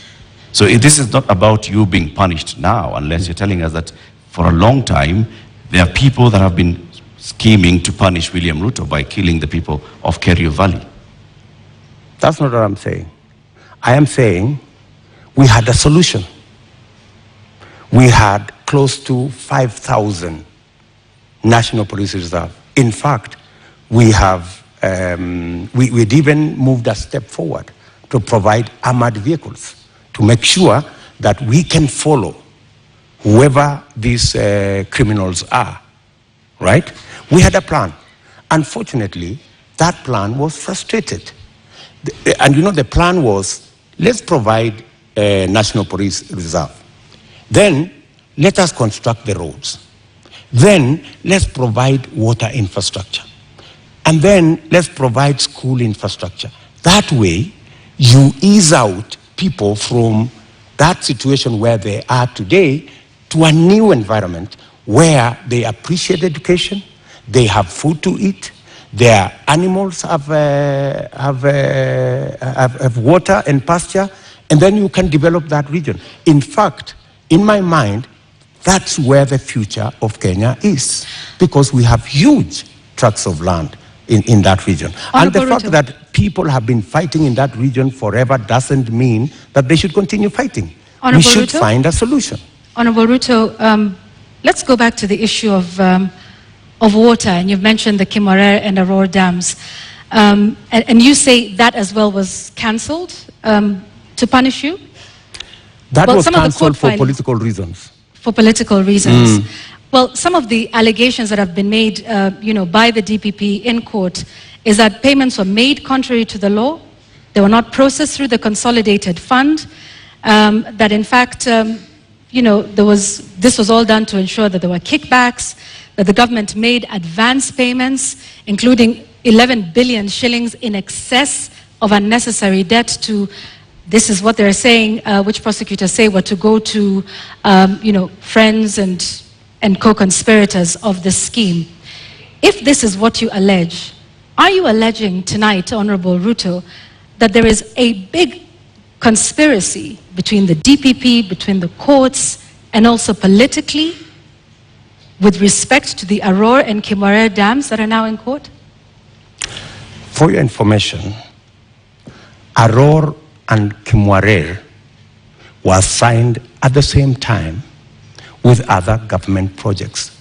So this is not about you being punished now, unless you're telling us that for a long time, there are people that have been scheming to punish William Ruto by killing the people of Kerio Valley.
That's not what I'm saying. I am saying we had a solution. We had close to 5,000 National Police Reserve. In fact, we'd even moved a step forward to provide armored vehicles to make sure that we can follow whoever these criminals are, right? We had a plan. Unfortunately, that plan was frustrated. And you know, the plan was, let's provide a National Police Reserve. Then, let us construct the roads. Then, let's provide water infrastructure. And then, let's provide school infrastructure. That way, you ease out people from that situation where they are today to a new environment where they appreciate education, they have food to eat, their animals have water and pasture, and then you can develop that region. In fact, in my mind, that's where the future of Kenya is, because we have huge tracts of land in that region. And the fact that people have been fighting in that region forever doesn't mean that they should continue fighting. We should find a solution.
Honorable Ruto, let's go back to the issue of water, and you've mentioned the Kimwarer and Aror dams. And you say that as well was cancelled to punish you?
That was cancelled for political reasons.
For political reasons. Well, some of the allegations that have been made by the DPP in court is that payments were made contrary to the law. They were not processed through the consolidated fund. That in fact, this was all done to ensure that there were kickbacks, that the government made advance payments, including 11 billion shillings in excess of unnecessary debt to, this is what they're saying, which prosecutors say were to go to, friends and co-conspirators of the scheme. If this is what you allege, are you alleging tonight, Honorable Ruto, that there is a big conspiracy between the DPP, between the courts, and also politically with respect to the Aror and Kimwarer dams that are now in court?
For your information, Aror and Kimwarer was signed at the same time with other government projects,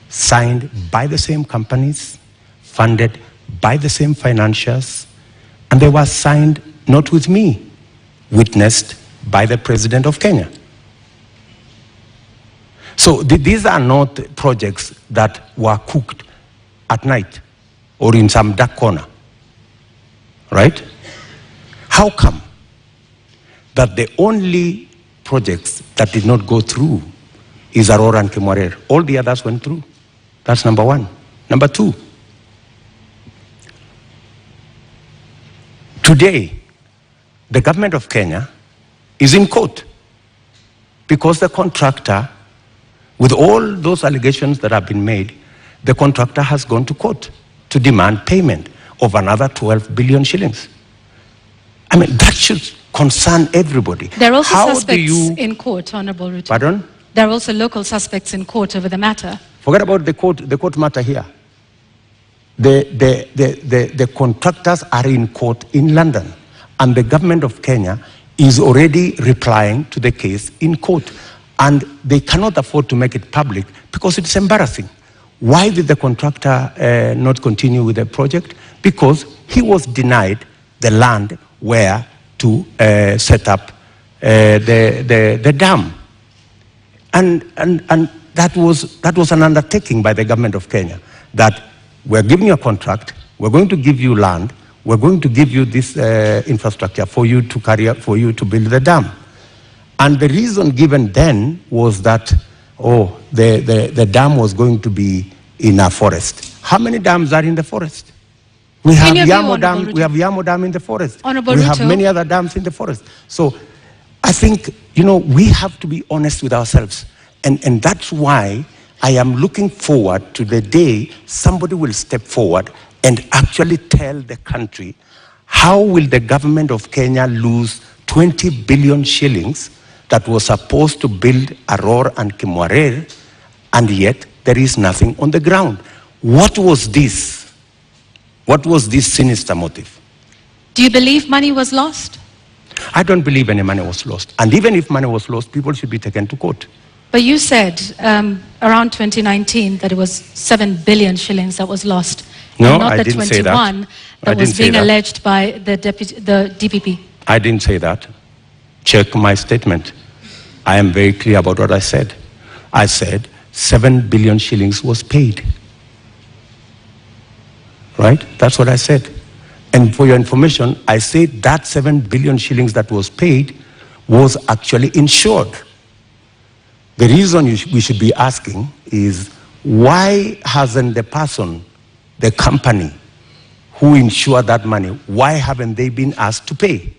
signed by the same companies, funded by the same financiers, and they were signed not with me, witnessed by the President of Kenya. So these are not projects that were cooked at night or in some dark corner, right? How come that the only projects that did not go through is Aror and Kimwarer? All the others went through. That's number one. Number two, today, the government of Kenya is in court because the contractor, with all those allegations that have been made, the contractor has gone to court to demand payment of another 12 billion shillings. I mean, that should concern everybody.
There are also suspects in court, Honorable Ruto.
Pardon?
There are also local suspects in court over the matter.
Forget about the court matter here. The contractors are in court in London, and the government of Kenya is already replying to the case in court. And they cannot afford to make it public because it's embarrassing. Why did the contractor not continue with the project? Because he was denied the land where to set up the dam. And that was an undertaking by the government of Kenya, that we're giving you a contract, we're going to give you land, we're going to give you this infrastructure for you to carry out, for you to build the dam. And the reason given then was that, the dam was going to be in a forest. How many dams are in the forest? We have Yamo Dam. We have Yamo Dam in the forest. We have many other dams in the forest. So I think, we have to be honest with ourselves. And that's why I am looking forward to the day somebody will step forward and actually tell the country, how will the government of Kenya lose 20 billion shillings that was supposed to build Aror and Kimwarer, and yet there is nothing on the ground? What was this? What was this sinister motive?
Do you believe money was lost?
I don't believe any money was lost. And even if money was lost, people should be taken to court.
But you said around 2019 that it was 7 billion shillings that was lost.
No,
not
I
the
didn't say that.
21 that was being alleged by the DPP.
I didn't say that. Check my statement. I am very clear about what I said. I said 7 billion shillings was paid. Right? That's what I said. And for your information, I said that 7 billion shillings that was paid was actually insured. The reason we should be asking is, why hasn't the person, the company who insured that money, why haven't they been asked to pay?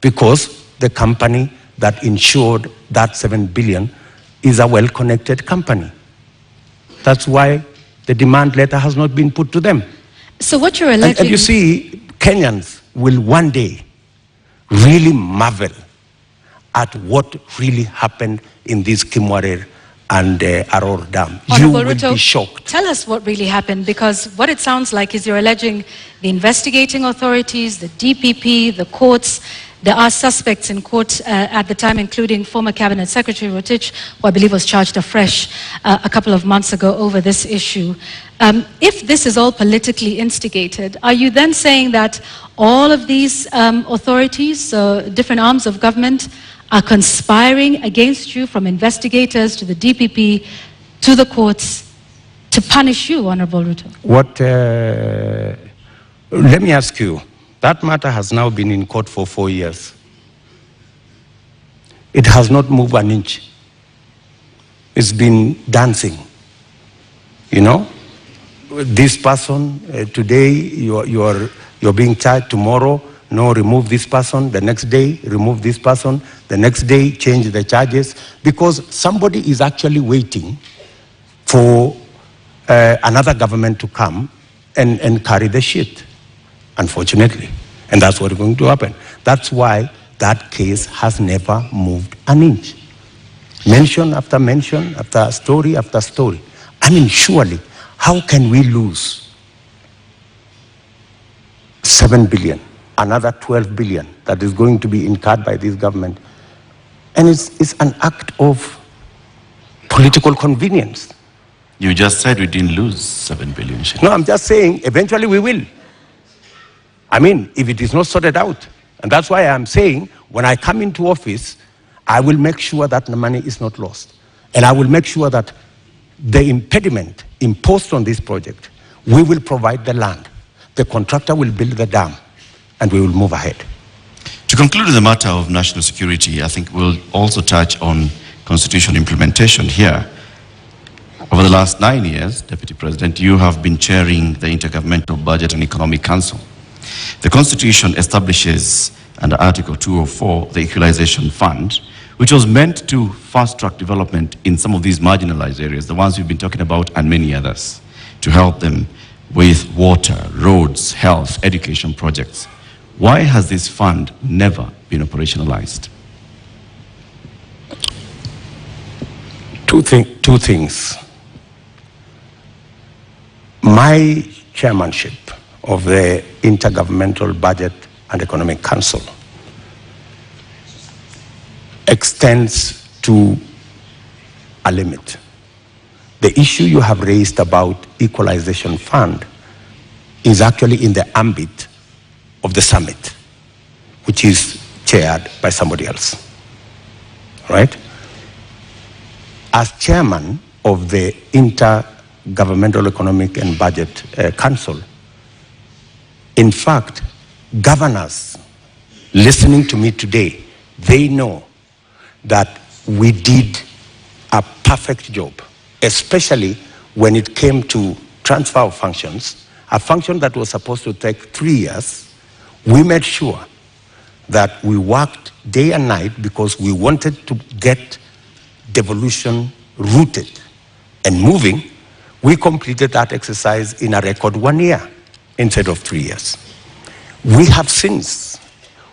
Because the company that insured that 7 billion is a well-connected company. That's why the demand letter has not been put to them.
So what you're alleging...
And you see, Kenyans will one day really marvel at what really happened in this Kimwarer and Aror Dam. You will be shocked.
Tell us what really happened, because what it sounds like is you're alleging the investigating authorities, the DPP, the courts. There are suspects in court at the time, including former Cabinet Secretary Rotich, who I believe was charged afresh a couple of months ago over this issue. If this is all politically instigated, are you then saying that all of these authorities, different arms of government, are conspiring against you, from investigators to the DPP to the courts, to punish you, Honorable Ruto?
Let me ask you, that matter has now been in court for 4 years. It has not moved an inch. It's been dancing. You know, this person, today you're being charged, tomorrow, no, remove this person, the next day, remove this person, the next day, change the charges, because somebody is actually waiting for another government to come and carry the shit, unfortunately. And that's what's going to happen. That's why that case has never moved an inch. Mention after mention, after story after story. I mean, surely, how can we lose 7 billion? Another 12 billion that is going to be incurred by this government. And it's an act of political convenience.
You just said we didn't lose 7 billion.
No, I'm just saying eventually we will. I mean, if it is not sorted out. And that's why I'm saying when I come into office, I will make sure that the money is not lost. And I will make sure that the impediment imposed on this project, we will provide the land. The contractor will build the dam. And we will move ahead.
To conclude the matter of national security, I think we'll also touch on constitution implementation here. Over the last 9 years, Deputy President, you have been chairing the Intergovernmental Budget and Economic Council. The Constitution establishes, under Article 204, the Equalization Fund, which was meant to fast-track development in some of these marginalized areas, the ones we've been talking about, and many others, to help them with water, roads, health, education projects. Why has this fund never been operationalized?
Two things. My chairmanship of the Intergovernmental Budget and Economic Council extends to a limit. The issue you have raised about Equalization Fund is actually in the ambit of the summit, which is chaired by somebody else, right? As chairman of the Intergovernmental Economic and Budget Council, in fact, governors listening to me today, they know that we did a perfect job, especially when it came to transfer of functions, a function that was supposed to take 3 years. We made sure that we worked day and night because we wanted to get devolution rooted and moving. We completed that exercise in a record 1 year instead of 3 years. We have since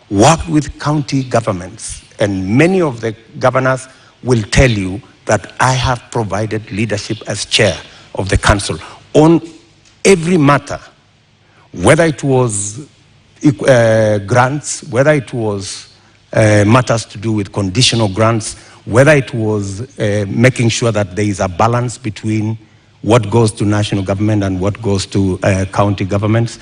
worked with county governments, and many of the governors will tell you that I have provided leadership as chair of the council on every matter, whether it was grants, whether it was matters to do with conditional grants, whether it was making sure that there is a balance between what goes to national government and what goes to county governments.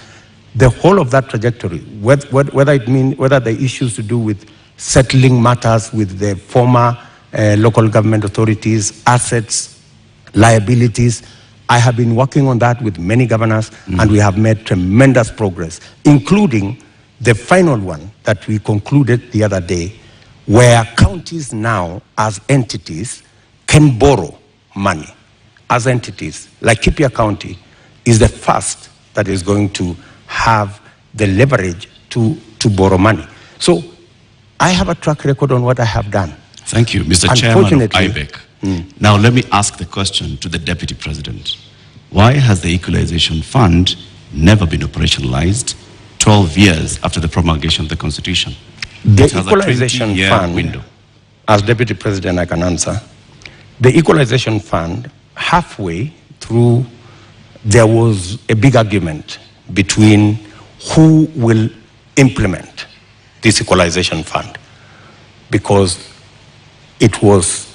The whole of that trajectory, whether the issues to do with settling matters with the former local government authorities, assets, liabilities, I have been working on that with many governors, and we have made tremendous progress, including the final one that we concluded the other day, where counties now, as entities, can borrow money as entities. Like Laikipia County is the first that is going to have the leverage to borrow money. So I have a track record on what I have done.
Thank you, Mr. Chairman of IBEC. Now let me ask the question to the Deputy President. Why has the Equalization Fund never been operationalized 12 years after the promulgation of the Constitution?
The Equalization Fund, window. As Deputy President I can answer, the Equalization Fund, halfway through, there was a big argument between who will implement this Equalization Fund, because it was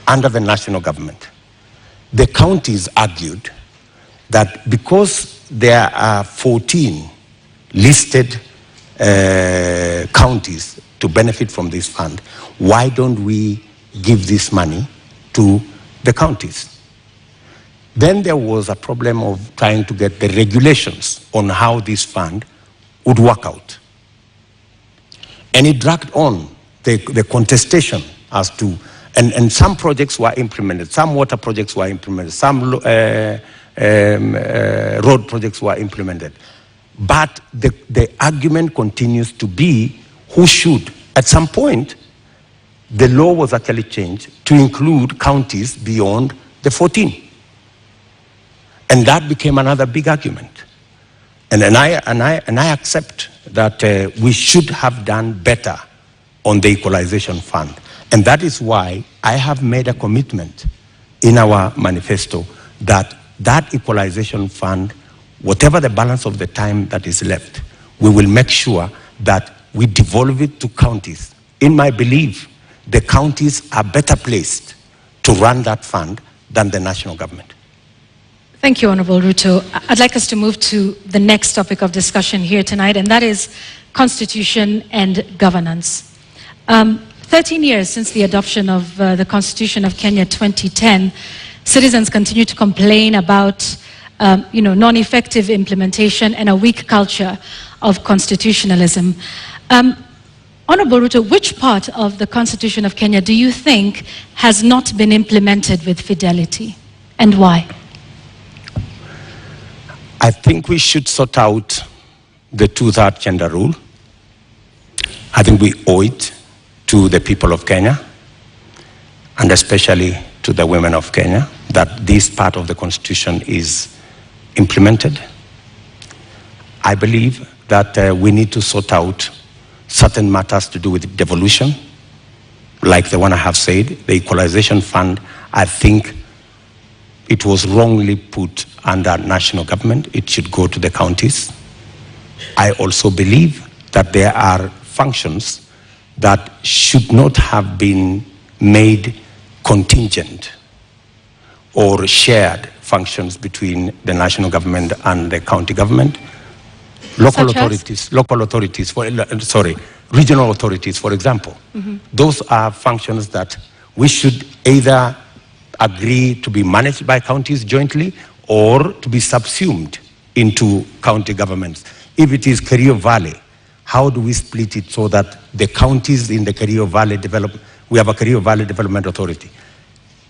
under the national government. The counties argued that because there are 14 listed counties to benefit from this fund, why don't we give this money to the counties? Then there was a problem of trying to get the regulations on how this fund would work out. And it dragged on the contestation as to, and some projects were implemented, some water projects were implemented, some road projects were implemented. But the argument continues to be who should. At some point, the law was actually changed to include counties beyond the 14. And that became another big argument. And I accept that we should have done better on the Equalization Fund. And that is why I have made a commitment in our manifesto that that Equalization Fund, whatever the balance of the time that is left, we will make sure that we devolve it to counties. In my belief, the counties are better placed to run that fund than the national government.
Thank you, Honorable Ruto. I'd like us to move to the next topic of discussion here tonight, and that is constitution and governance. 13 years since the adoption of the Constitution of Kenya 2010, citizens continue to complain about non-effective implementation and a weak culture of constitutionalism. Honorable Ruto, which part of the Constitution of Kenya do you think has not been implemented with fidelity, and why?
I think we should sort out the two-third gender rule. I think we owe it to the people of Kenya, and especially to the women of Kenya, that this part of the Constitution is implemented. I believe that we need to sort out certain matters to do with devolution, like the one I have said, the Equalization Fund. I think it was wrongly put under national government. It should go to the counties. I also believe that there are functions that should not have been made contingent or shared functions between the national government and the county government. Regional authorities, for example. Those are functions that we should either agree to be managed by counties jointly or to be subsumed into county governments. If it is Kerio Valley, how do we split it so that the counties in the Kerio Valley we have a Kerio Valley Development Authority.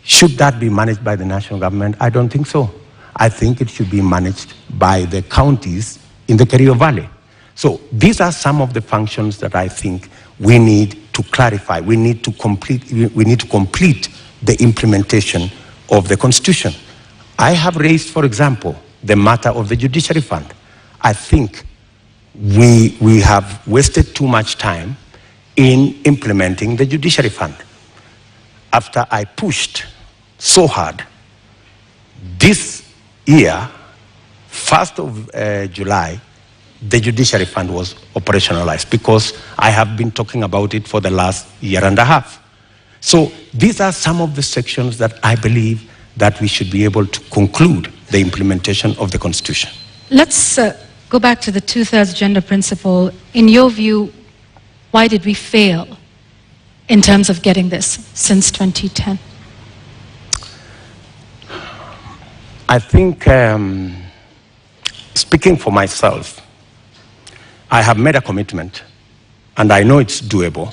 Should that be managed by the national government? I don't think so. I think it should be managed by the counties in the Kerio Valley. So these are some of the functions that I think we need to clarify. We need to complete the implementation of the Constitution. I have raised, for example, the matter of the Judiciary Fund. I think we have wasted too much time in implementing the Judiciary Fund. After I pushed so hard, this year, 1st of July, the Judiciary Fund was operationalized because I have been talking about it for the last year and a half. So these are some of the sections that I believe that we should be able to conclude the implementation of the Constitution.
Let's go back to the two-thirds gender principle. In your view, why did we fail in terms of getting this since 2010?
I think, speaking for myself, I have made a commitment, and I know it's doable,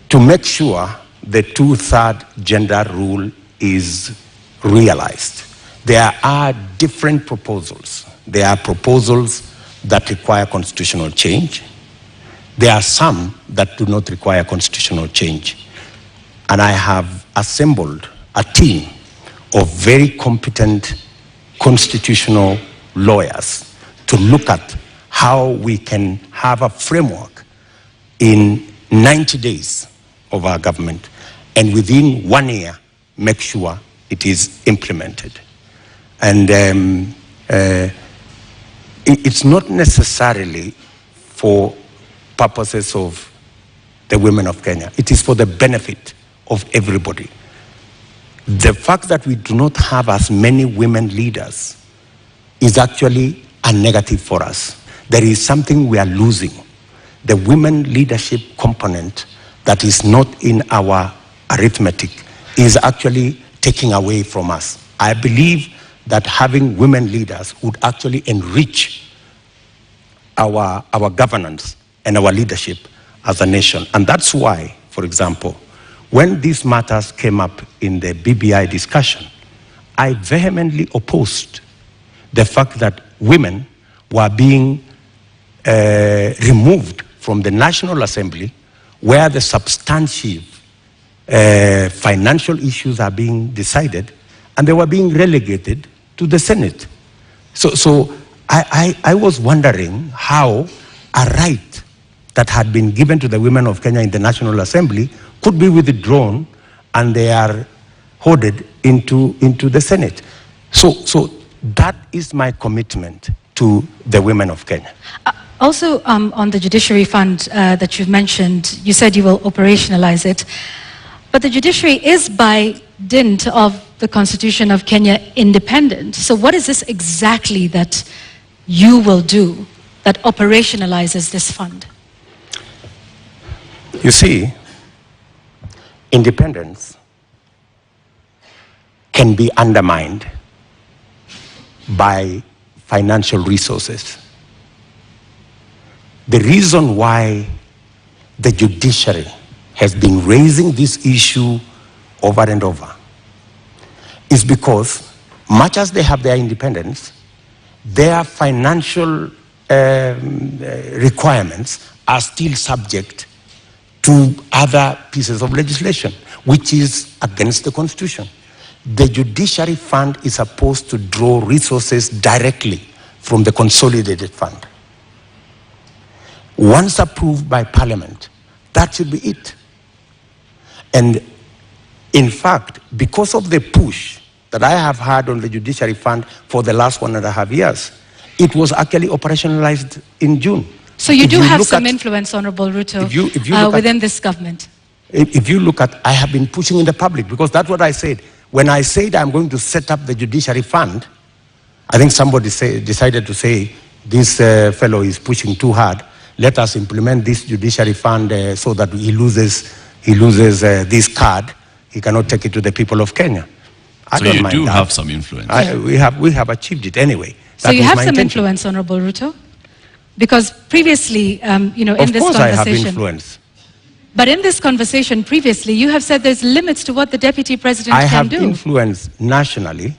to make sure the two-thirds gender rule is realized. there are different proposals. There are proposals that require constitutional change. There are some that do not require constitutional change. And I have assembled a team of very competent constitutional lawyers to look at how we can have a framework in 90 days of our government, and within 1 year, make sure it is implemented. And it's not necessarily for purposes of the women of Kenya. It is for the benefit of everybody. The fact that we do not have as many women leaders is actually a negative for us. There is something we are losing. The women leadership component that is not in our arithmetic is actually taking away from us. I believe that having women leaders would actually enrich our governance and our leadership as a nation. And that's why, for example, when these matters came up in the BBI discussion, I vehemently opposed the fact that women were being removed from the National Assembly, where the substantive financial issues are being decided, and they were being relegated to the Senate. So I was wondering how a right that had been given to the women of Kenya in the National Assembly could be withdrawn, and they are hoarded into the Senate. So that is my commitment to the women of Kenya.
Also, on the judiciary fund that you've mentioned, you said you will operationalize it. But the judiciary is, by dint of the Constitution of Kenya, independent. So what is this exactly that you will do that operationalizes this fund?
You see, independence can be undermined by financial resources. The reason why the judiciary has been raising this issue over and over is because, much as they have their independence, their financial requirements are still subject to other pieces of legislation, which is against the Constitution. The judiciary fund is supposed to draw resources directly from the consolidated fund. Once approved by Parliament, that should be it. And in fact, because of the push that I have had on the judiciary fund for the last 1.5 years, it was actually operationalized in June.
So you do have some influence, Honorable Ruto, within this government.
If you look at, I have been pushing in the public, because that's what I said. When I said I'm going to set up the judiciary fund, I think somebody decided to say, this fellow is pushing too hard. Let us implement this judiciary fund so that he loses this card. He cannot take it to the people of Kenya.
So you do have some influence.
We have achieved it anyway.
So you have some influence, Honorable Ruto? Because previously, in this conversation...
Of course I have influence.
But in this conversation previously, you have said there's limits to what the Deputy President can do.
I have influence nationally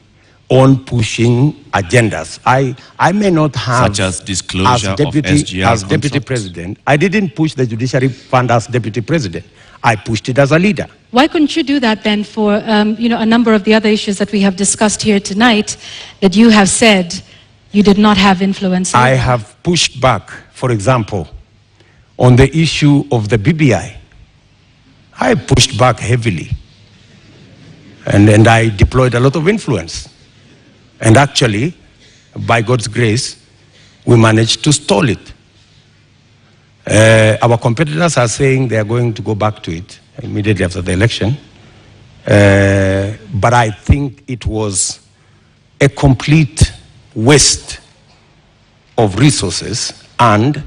on pushing agendas. I may not have...
Such as disclosure of SGR
as Deputy President. I didn't push the judiciary fund as Deputy President. I pushed it as a leader.
Why couldn't you do that then for a number of the other issues that we have discussed here tonight that you have said you did not have influence over?
I have pushed back, for example, on the issue of the BBI. I pushed back heavily. And I deployed a lot of influence. And actually, by God's grace, we managed to stall it. Our competitors are saying they are going to go back to it immediately after the election. But I think it was a complete waste of resources, and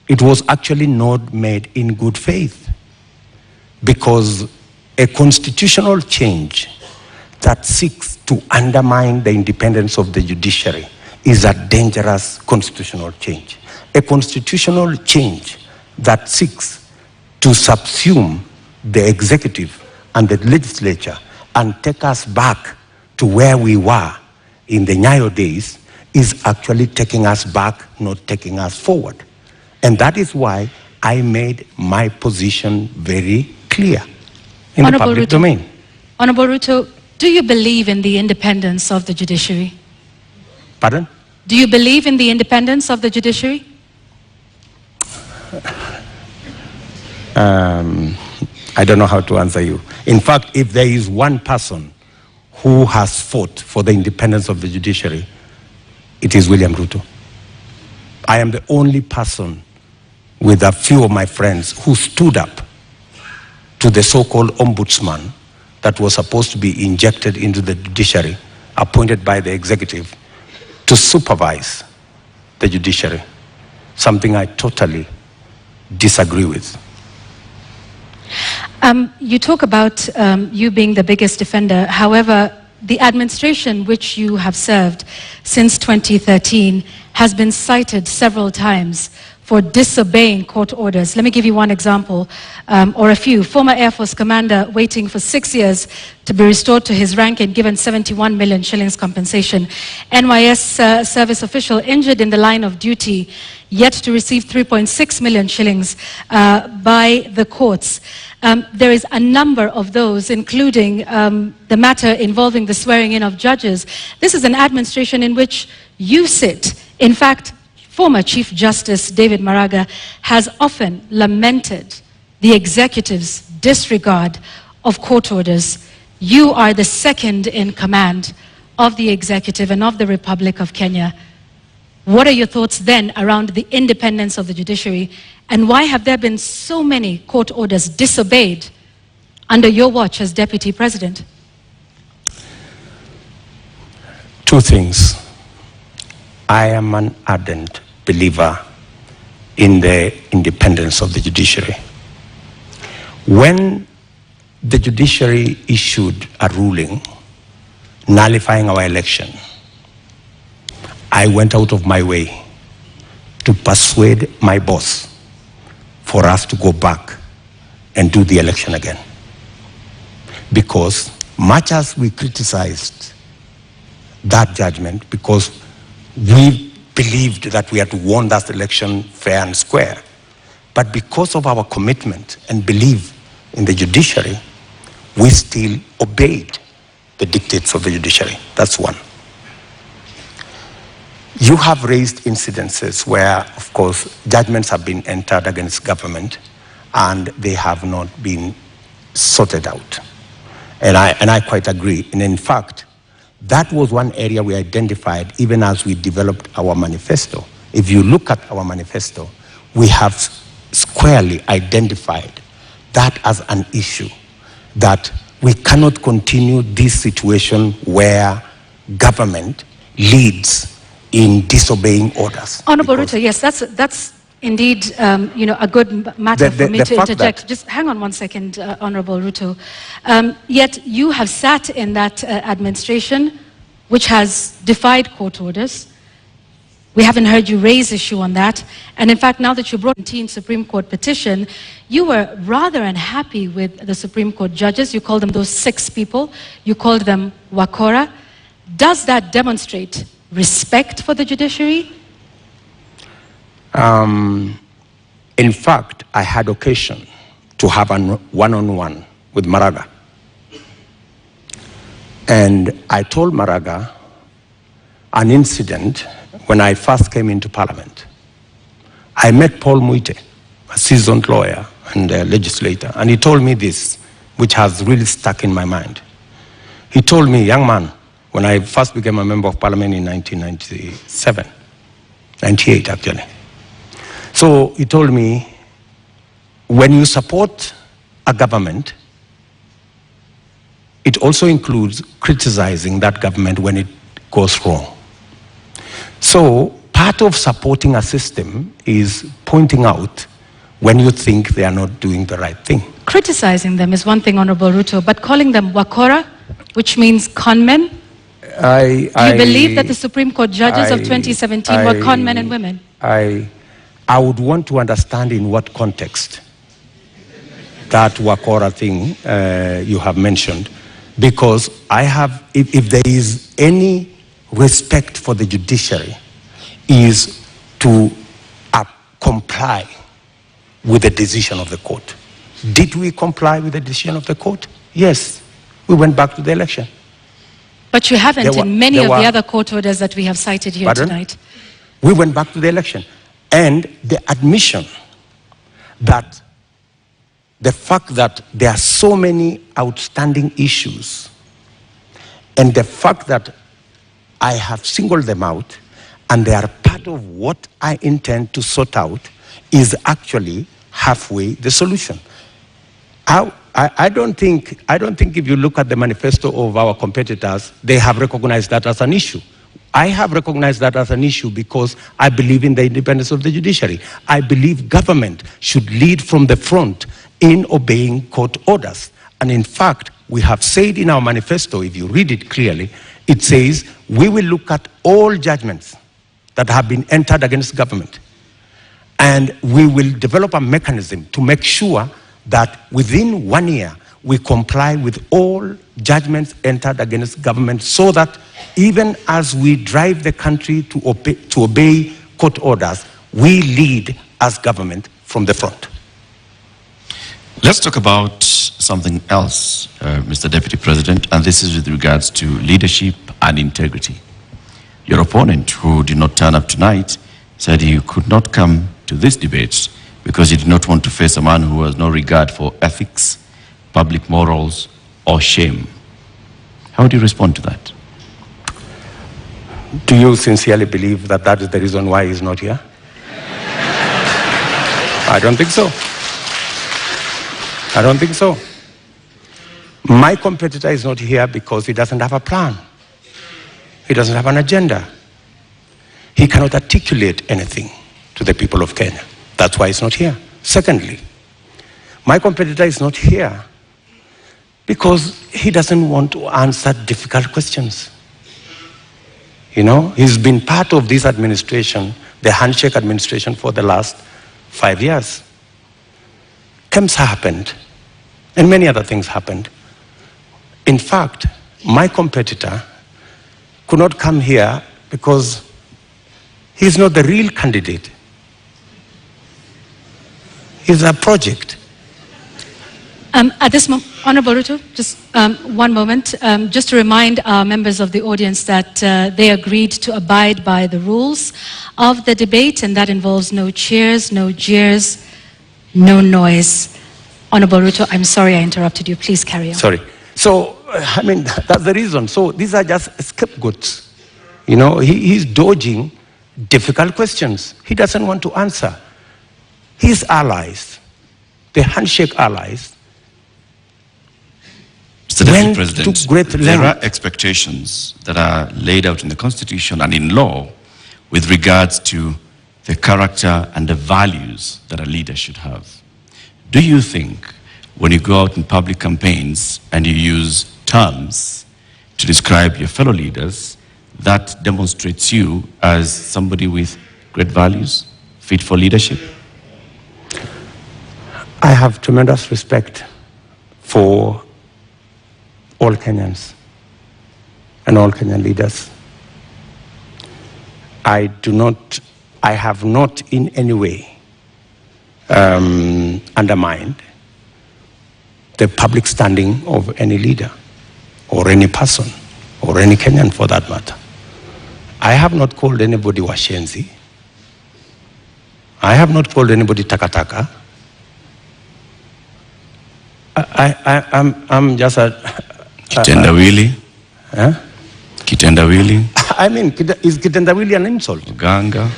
it was actually not made in good faith, because a constitutional change that seeks to undermine the independence of the judiciary is a dangerous constitutional change. A constitutional change that seeks to subsume the executive and the legislature and take us back to where we were in the Nyayo days is actually taking us back, not taking us forward. And that is why I made my position very clear in the public domain.
Honorable Ruto, do you believe in the independence of the judiciary?
Pardon?
Do you believe in the independence of the judiciary?
I don't know how to answer you. In fact, if there is one person who has fought for the independence of the judiciary, it is William Ruto. I am the only person with a few of my friends who stood up to the so-called ombudsman that was supposed to be injected into the judiciary, appointed by the executive to supervise the judiciary, something I totally disagree with.
You talk about you being the biggest defender. However, the administration which you have served since 2013 has been cited several times for disobeying court orders. Let me give you one example, or a few. Former Air Force commander waiting for 6 years to be restored to his rank and given 71 million shillings compensation. NYS service official injured in the line of duty, yet to receive 3.6 million shillings by the courts. There is a number of those, including the matter involving the swearing in of judges. This is an administration in which you sit. In fact, former Chief Justice David Maraga has often lamented the executive's disregard of court orders. You are the second in command of the executive and of the Republic of Kenya. What are your thoughts then around the independence of the judiciary, and why have there been so many court orders disobeyed under your watch as Deputy President?
Two things. I am an ardent believer in the independence of the judiciary. When the judiciary issued a ruling nullifying our election, I went out of my way to persuade my boss for us to go back and do the election again. Because much as we criticized that judgment, because we believed that we had won that election fair and square, but because of our commitment and belief in the judiciary, we still obeyed the dictates of the judiciary. That's one. You have raised incidences where, of course, judgments have been entered against government and they have not been sorted out. And I quite agree. And in fact, that was one area we identified even as we developed our manifesto. If you look at our manifesto, we have squarely identified that as an issue, that we cannot continue this situation where government leads in disobeying orders.
Honorable Ruto, yes, that's indeed a good matter for me to interject. Just hang on one second, Honorable Ruto. Yet you have sat in that administration which has defied court orders. We haven't heard you raise issue on that. And in fact, now that you brought in Supreme Court petition, you were rather unhappy with the Supreme Court judges. You called them those 6 people. You called them Wakora. Does that demonstrate respect for the judiciary?
In fact, I had occasion to have a one-on-one with Maraga. And I told Maraga an incident when I first came into Parliament. I met Paul Muite, a seasoned lawyer and a legislator, and he told me this, which has really stuck in my mind. He told me, young man, when I first became a member of Parliament in 1997, 98 actually. So he told me, when you support a government, it also includes criticizing that government when it goes wrong. So part of supporting a system is pointing out when you think they are not doing the right thing.
Criticizing them is one thing, Honorable Ruto, but calling them Wakora, which means conmen? Do you believe that the Supreme Court judges of 2017 were conmen and women?
I would want to understand in what context that Wakora thing you have mentioned, because I have, if there is any respect for the judiciary is to comply with the decision of the court. Did we comply with the decision of the court? Yes. We went back to the election.
But you haven't in many of the other court orders that we have cited here tonight.
We went back to the election. And the admission that the fact that there are so many outstanding issues and the fact that I have singled them out and they are part of what I intend to sort out is actually halfway the solution. I don't think if you look at the manifesto of our competitors, they have recognized that as an issue. I have recognized that as an issue because I believe in the independence of the judiciary. I believe government should lead from the front in obeying court orders. And in fact, we have said in our manifesto, if you read it clearly, it says we will look at all judgments that have been entered against government. And we will develop a mechanism to make sure that within 1 year, we comply with all judgments entered against government so that even as we drive the country to obey court orders, we lead as government from the front.
Let's talk about something else, Mr. Deputy President, and this is with regards to leadership and integrity. Your opponent, who did not turn up tonight, said he could not come to this debate because he did not want to face a man who has no regard for ethics, public morals, or shame. How do you respond to that?
Do you sincerely believe that that is the reason why he's not here? I don't think so. I don't think so. My competitor is not here because he doesn't have a plan. He doesn't have an agenda. He cannot articulate anything to the people of Kenya. That's why he's not here. Secondly, my competitor is not here because he doesn't want to answer difficult questions. You know, he's been part of this administration, the handshake administration, for the last 5 years. KEMSA happened, and many other things happened. In fact, my competitor could not come here because he's not the real candidate. He's a project.
At this moment, Honorable Ruto, just one moment, just to remind our members of the audience that they agreed to abide by the rules of the debate, and that involves no cheers, no jeers, no noise. Honorable Ruto, I'm sorry I interrupted you. Please carry on.
Sorry. So, I mean, that's the reason. So these are just scapegoats. You know, he's dodging difficult questions. He doesn't want to answer. His allies, the handshake allies,
Mr. Deputy President, there are expectations that are laid out in the Constitution and in law with regards to the character and the values that a leader should have. Do you think when you go out in public campaigns and you use terms to describe your fellow leaders, that demonstrates you as somebody with great values, fit for leadership?
I have tremendous respect for all Kenyans and all Kenyan leaders. I have not in any way undermined the public standing of any leader or any person or any Kenyan for that matter. I have not called anybody washenzi. I have not called anybody takataka. I'm just a...
Kitendawili?
Huh?
Kitendawili?
I mean, is kitendawili an insult?
Ganga?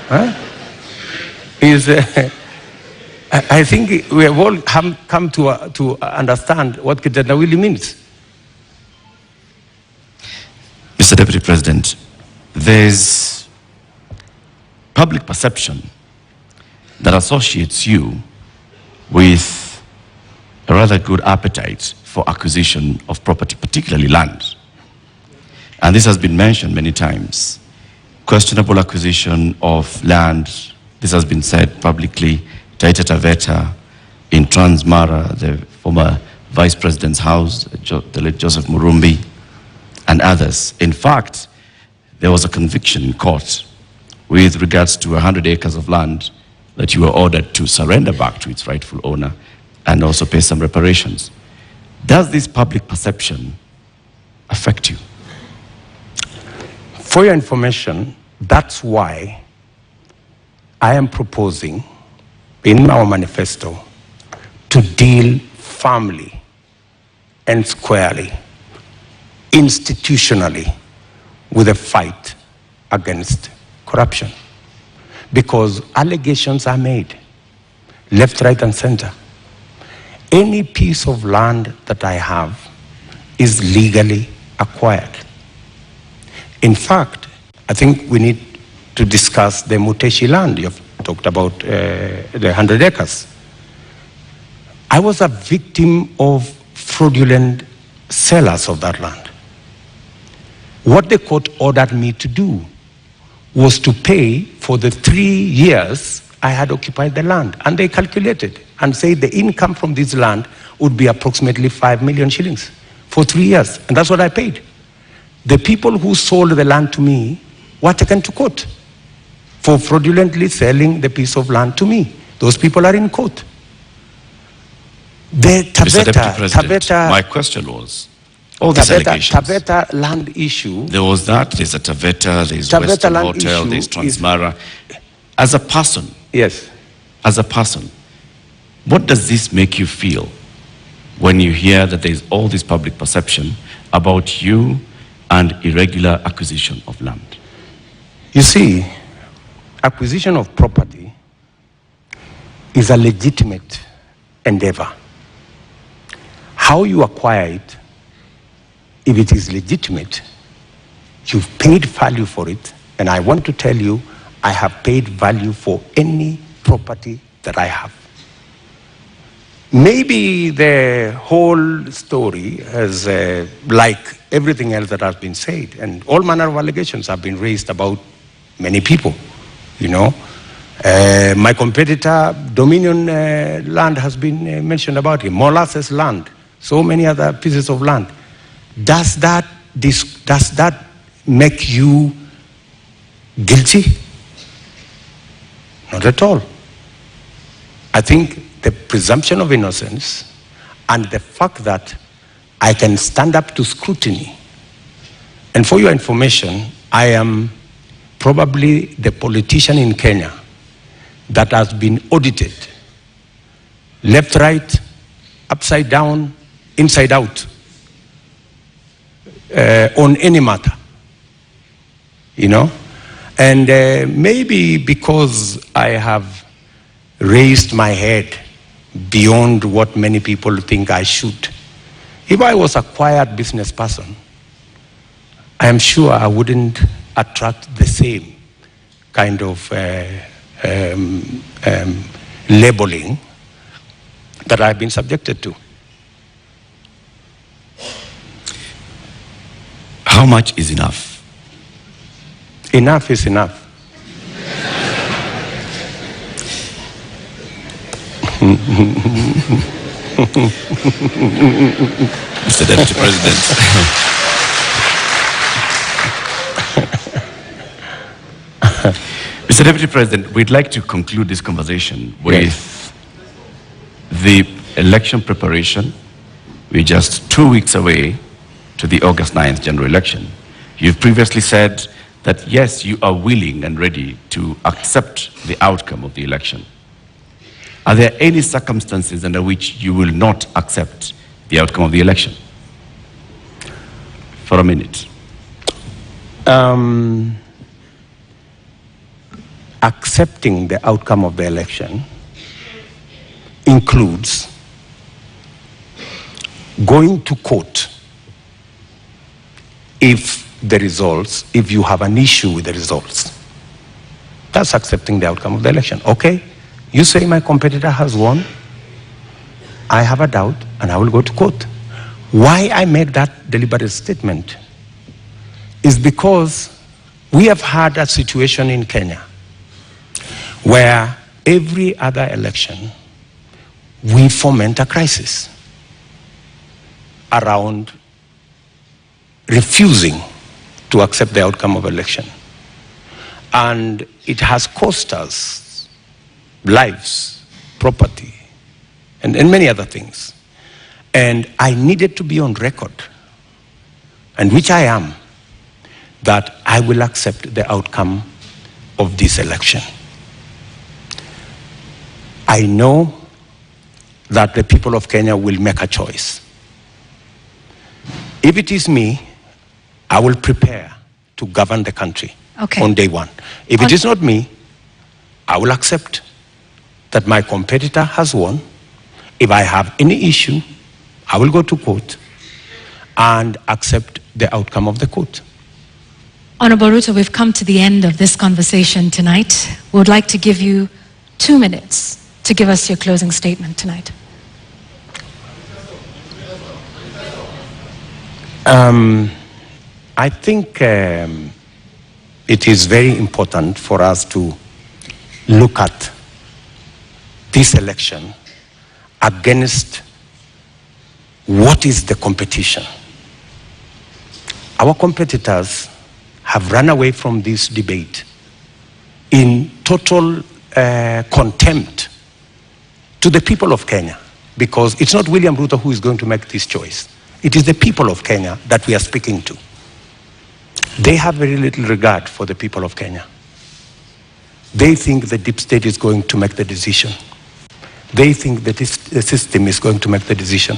Huh? I think we have all come to understand what kitendawili means.
Mr. Deputy President, there's public perception that associates you with a rather good appetite for acquisition of property, particularly land. And this has been mentioned many times. Questionable acquisition of land, this has been said publicly, Taita Taveta, in Transmara, the former Vice President's house, the late Joseph Murumbi. and others. In fact, there was a conviction in court with regards to 100 acres of land that you were ordered to surrender back to its rightful owner and also pay some reparations. Does this public perception affect you?
For your information, that's why I am proposing in our manifesto to deal firmly and squarely, institutionally, with a fight against corruption. Because allegations are made, left, right, and center. Any piece of land that I have is legally acquired. In fact, I think we need to discuss the Muteshi land. You've talked about the 100 acres. I was a victim of fraudulent sellers of that land. What the court ordered me to do was to pay for the 3 years I had occupied the land. And they calculated and said the income from this land would be approximately 5 million shillings for 3 years. And that's what I paid. The people who sold the land to me were taken to court for fraudulently selling the piece of land to me. Those people are in court. The
Mr. Deputy President, my question was, all these allegations.
Taveta land issue.
There was that, there's a Taveta, there's
Taveta
Western
land
Hotel,
issue
there's Transmara. As a person,
Yes.
as a person, what does this make you feel when you hear that there's all this public perception about you and irregular acquisition of land?
You see, acquisition of property is a legitimate endeavor. How you acquire it, if it is legitimate, you've paid value for it, and I want to tell you, I have paid value for any property that I have. Maybe the whole story has, like everything else that has been said, and all manner of allegations have been raised about many people, you know. My competitor, Dominion land has been mentioned about him, Molasses land, so many other pieces of land. Does that make you guilty? Not at all. I think the presumption of innocence and the fact that I can stand up to scrutiny. And for your information, I am probably the politician in Kenya that has been audited, left, right, upside down, inside out, on any matter, you know. And maybe because I have raised my head beyond what many people think I should. If I was a quiet business person, I am sure I wouldn't attract the same kind of labeling that I've been subjected to.
How much is enough?
Enough is enough.
Mr. Deputy President. Mr. Deputy President, we'd like to conclude this conversation with the election preparation. We're just 2 weeks away to the August 9th general election. You've previously said that yes, you are willing and ready to accept the outcome of the election. Are there any circumstances under which you will not accept the outcome of the election? For a minute.
Accepting the outcome of the election includes going to court if you have an issue with the results. That's accepting the outcome of the election. Okay, you say my competitor has won. I have a doubt and I will go to court. Why I make that deliberate statement is because we have had a situation in Kenya where every other election we foment a crisis around refusing to accept the outcome of election. And it has cost us lives, property, and many other things. And I needed to be on record, and which I am, that I will accept the outcome of this election. I know that the people of Kenya will make a choice. If it is me, I will prepare to govern the country on day one. If it is not me, I will accept that my competitor has won. If I have any issue, I will go to court and accept the outcome of the court.
Honorable Ruto, we've come to the end of this conversation tonight. We would like to give you 2 minutes to give us your closing statement tonight.
I think it is very important for us to look at this election against what is the competition. Our competitors have run away from this debate in total contempt to the people of Kenya, because it's not William Ruto who is going to make this choice. It is the people of Kenya that we are speaking to. They have very little regard for the people of Kenya. They think the deep state is going to make the decision. They think that the system is going to make the decision.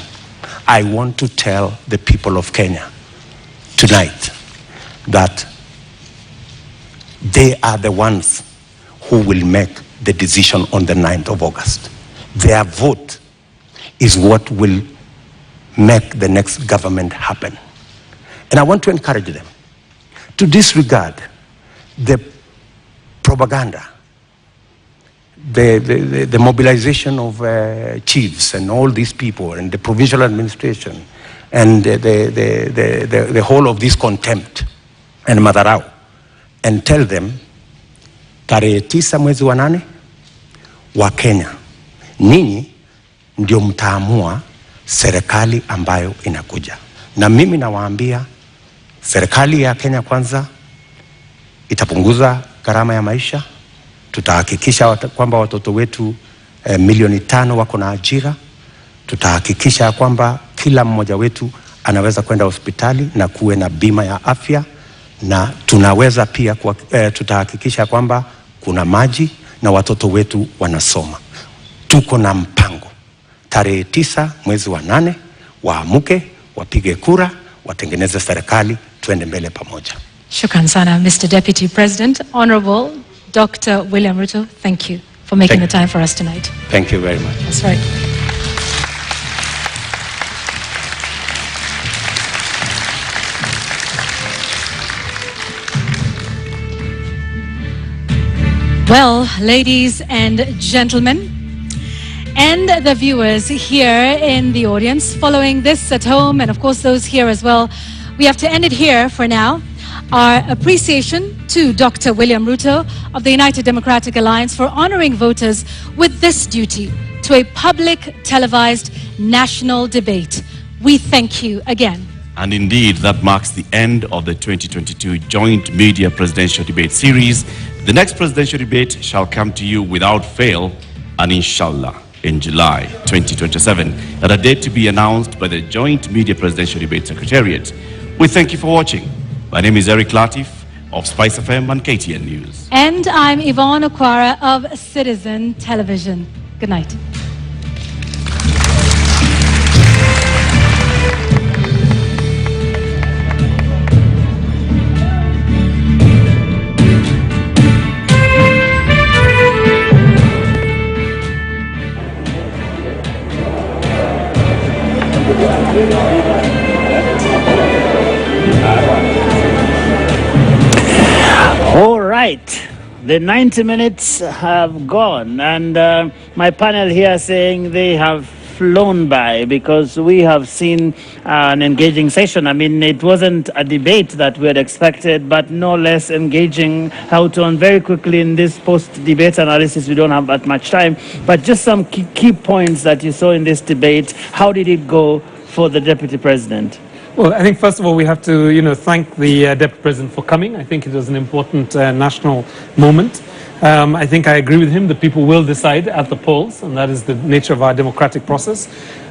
I want to tell the people of Kenya tonight that they are the ones who will make the decision on the 9th of August. Their vote is what will make the next government happen. And I want to encourage them to disregard the propaganda, the mobilization of chiefs and all these people and the provincial administration and the whole of this contempt and madharau, and tell them tarehe 9 mwezi wa 8 wa Kenya, ninyi ndio mtaamua serikali ambayo inakuja. Na mimi nawaambia serikali ya Kenya Kwanza itapunguza gharama ya maisha. Tutahakikisha kwamba watoto wetu milioni 5 wako na ajira. Tutahakikisha kwamba kila mmoja wetu anaweza kwenda hospitali na kuwe na bima ya afya, na tunaweza pia tutahakikisha kwamba kuna maji na watoto wetu wanasoma. Tuko na mpango. Tarehe 9 mwezi wa 8 waamuke, wapige kura, watengeneze serikali, tuende mbele pamoja.
Shukran sana, Mr. Deputy President. Honorable Dr. William Ruto, thank you for making the time for us tonight.
Thank you very much.
That's right. Well, ladies and gentlemen, and the viewers here in the audience, following this at home, and of course those here as well, we have to end it here for now. Our appreciation to Dr. William Ruto of the United Democratic Alliance for honoring voters with this duty to a public televised national debate. We thank you again.
And indeed, that marks the end of the 2022 Joint Media Presidential Debate Series. The next presidential debate shall come to you without fail, and inshallah, in July 2027, at a date to be announced by the Joint Media Presidential Debate Secretariat. We thank you for watching. My name is Eric Latif of Spice FM and KTN News.
And I'm Yvonne Okwara of Citizen Television. Good night.
All right, the 90 minutes have gone, and my panel here saying they have flown by because we have seen an engaging session. I mean, it wasn't a debate that we had expected, but no less engaging. How to on very quickly in this post-debate analysis, we don't have that much time, but just some key points that you saw in this debate. How did it go for the Deputy President?
Well, I think first of all we have to, thank the Deputy President for coming. I think it was an important national moment. I think I agree with him. The people will decide at the polls, and that is the nature of our democratic process.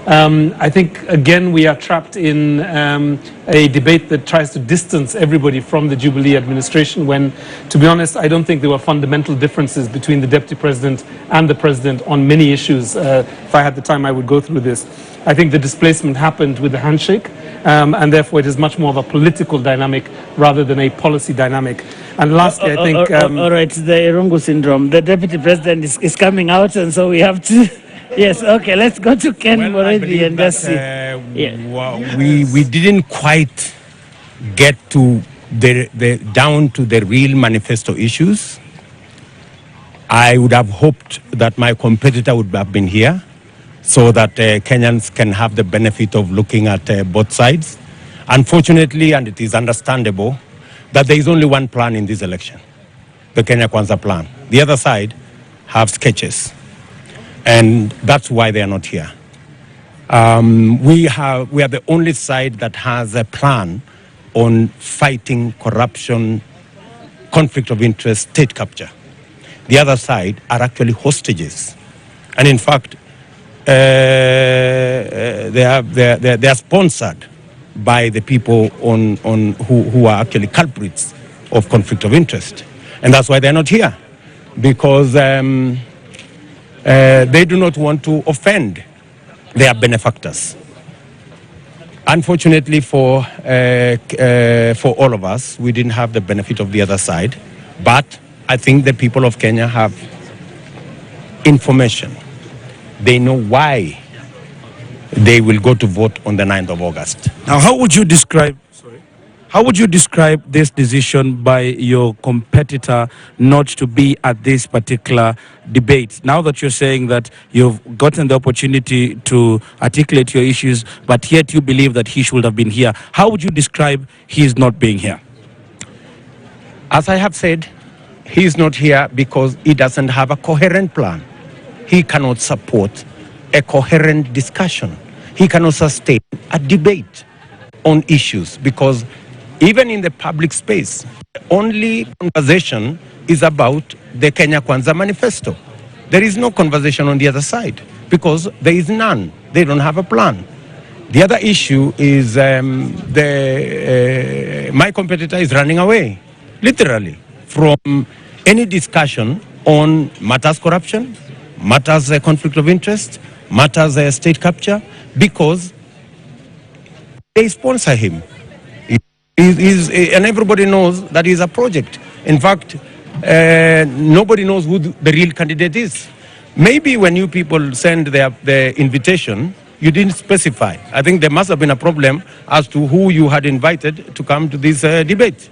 I think, again, we are trapped in a debate that tries to distance everybody from the Jubilee administration when, to be honest, I don't think there were fundamental differences between the Deputy President and the President on many issues. If I had the time, I would go through this. I think the displacement happened with the handshake, and therefore it is much more of a political dynamic rather than a policy dynamic. And lastly, I think...
all right, the Irungu syndrome. The Deputy President is coming out, and so we have to... Yes, okay, let's go to Ken Muriithi and just see.
We didn't quite get to down to the real manifesto issues. I would have hoped that my competitor would have been here so that Kenyans can have the benefit of looking at both sides. Unfortunately, and it is understandable, that there is only one plan in this election, the Kenya Kwanza plan. The other side have sketches, and that's why they are not here. We are the only side that has a plan on fighting corruption, conflict of interest, state capture. The other side are actually hostages, and in fact, they are sponsored by the people who are actually culprits of conflict of interest. And that's why they're not here, because they do not want to offend their benefactors. Unfortunately for all of us, we didn't have the benefit of the other side, but I think the people of Kenya have information. They know why they will go to vote on the 9th of August.
Now, how would you describe this decision by your competitor not to be at this particular debate? Now that you're saying that you've gotten the opportunity to articulate your issues, but yet you believe that he should have been here, how would you describe his not being here?
As I have said, he is not here because he doesn't have a coherent plan. He cannot support a coherent discussion. He cannot sustain a debate on issues because even in the public space, the only conversation is about the Kenya Kwanza manifesto. There is no conversation on the other side because there is none. They don't have a plan. The other issue is my competitor is running away, literally, from any discussion on matters corruption, matters conflict of interest, matters state capture, because they sponsor him. And everybody knows that he's a project. In fact, nobody knows who the real candidate is. Maybe when you people send the invitation, you didn't specify. I think there must have been a problem as to who you had invited to come to this debate,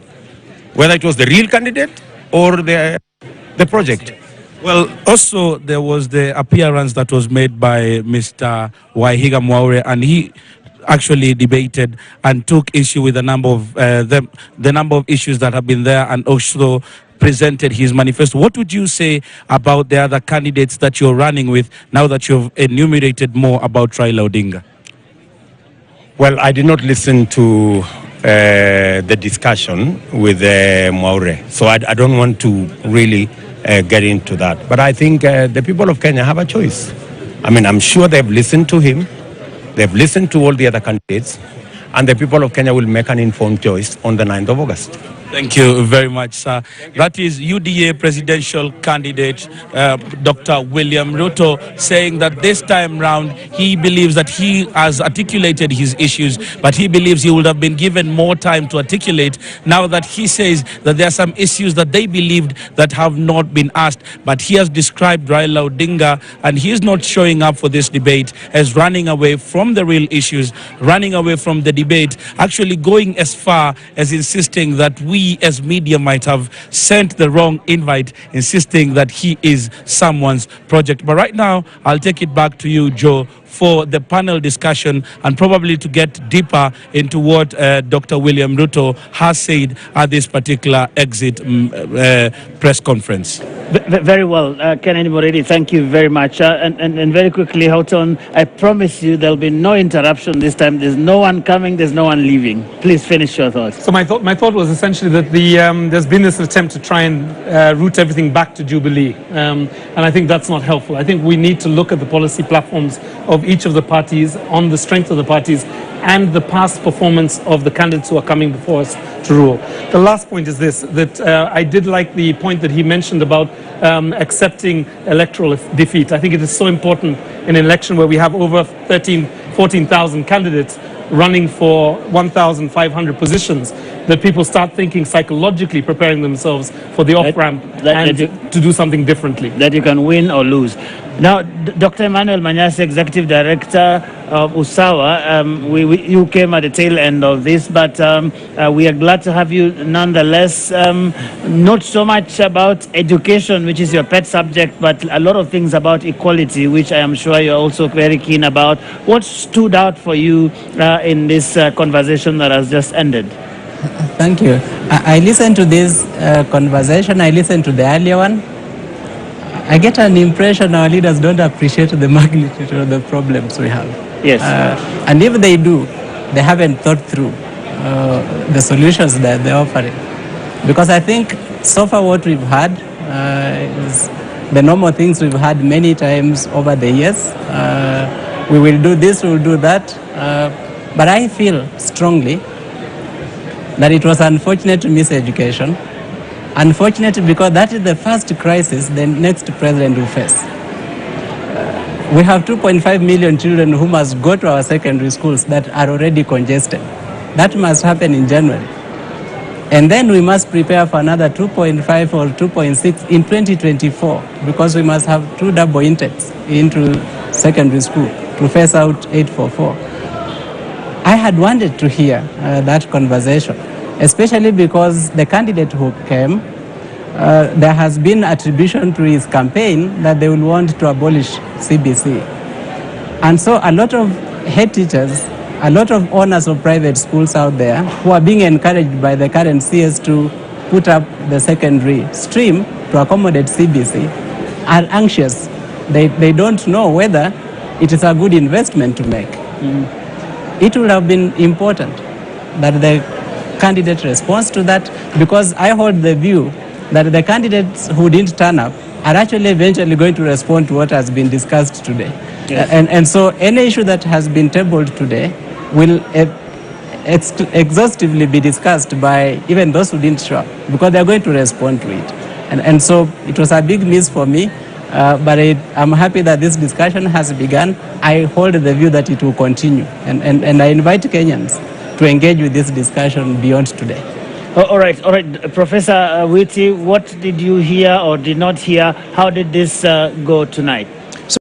whether it was the real candidate or the project.
Well, also there was the appearance that was made by Mr. Waihiga Mwaure, and he actually debated and took issue with a number of the number of issues that have been there, and also presented his manifesto. What would you say about the other candidates that you're running with now that you've enumerated more about Raila Odinga?
Well, I did not listen to the discussion with Mwaure, so I don't want to really get into that. But I think the people of Kenya have a choice. I mean, I'm sure they've listened to him, they've listened to all the other candidates, and the people of Kenya will make an informed choice on the 9th of August.
Thank you very much, sir. That is UDA presidential candidate Dr. William Ruto saying that this time round he believes that he has articulated his issues, but he believes he would have been given more time to articulate, now that he says that there are some issues that they believed that have not been asked. But he has described Raila Odinga, and he is not showing up for this debate, as running away from the real issues, running away from the debate, actually going as far as insisting that we as media might have sent the wrong invite, insisting that he is someone's project. But right now, I'll take it back to you, Joe, for the panel discussion and probably to get deeper into what Dr. William Ruto has said at this particular exit press conference.
Very well, Kennedy Moredi, thank you very much. And very quickly, Houghton, I promise you there'll be no interruption this time. There's no one coming, there's no one leaving. Please finish your thoughts.
So my thought was essentially that there's been this attempt to try and route everything back to Jubilee. And I think that's not helpful. I think we need to look at the policy platforms of each of the parties on the strength of the parties and the past performance of the candidates who are coming before us to rule. The last point is this, that I did like the point that he mentioned about accepting electoral defeat. I think it is so important in an election where we have over 14,000 candidates running for 1,500 positions, that people start thinking psychologically, preparing themselves for the off-ramp and to do something differently.
That you can win or lose. Now, Dr. Emmanuel Manyasi, Executive Director of USAWA, you came at the tail end of this, but we are glad to have you nonetheless. Not so much about education, which is your pet subject, but a lot of things about equality, which I am sure you're also very keen about. What stood out for you in this conversation that has just ended?
Thank you. I listened to this conversation. I listened to the earlier one. I get an impression our leaders don't appreciate the magnitude of the problems we have.
Yes.
And if they do, they haven't thought through the solutions that they're offering. Because I think so far what we've had is the normal things we've had many times over the years. We will do this, we will do that. But I feel strongly that it was unfortunate to miss education. Unfortunate because that is the first crisis the next president will face. We have 2.5 million children who must go to our secondary schools that are already congested. That must happen in January. And then we must prepare for another 2.5 or 2.6 in 2024 because we must have 2 double intakes into secondary school to phase out 844. I had wanted to hear that conversation, especially because the candidate who came, there has been attribution to his campaign that they will want to abolish CBC. And so a lot of head teachers, a lot of owners of private schools out there who are being encouraged by the current CS to put up the secondary stream to accommodate CBC are anxious. They don't know whether it is a good investment to make. It would have been important that the candidate responds to that, because I hold the view that the candidates who didn't turn up are actually eventually going to respond to what has been discussed today. Yes. And so any issue that has been tabled today will exhaustively be discussed by even those who didn't show up, because they're going to respond to it. And so it was a big miss for me. But I'm happy that this discussion has begun. I hold the view that it will continue. And I invite Kenyans to engage with this discussion beyond today.
All right. Professor Witi, what did you hear or did not hear? How did this go tonight?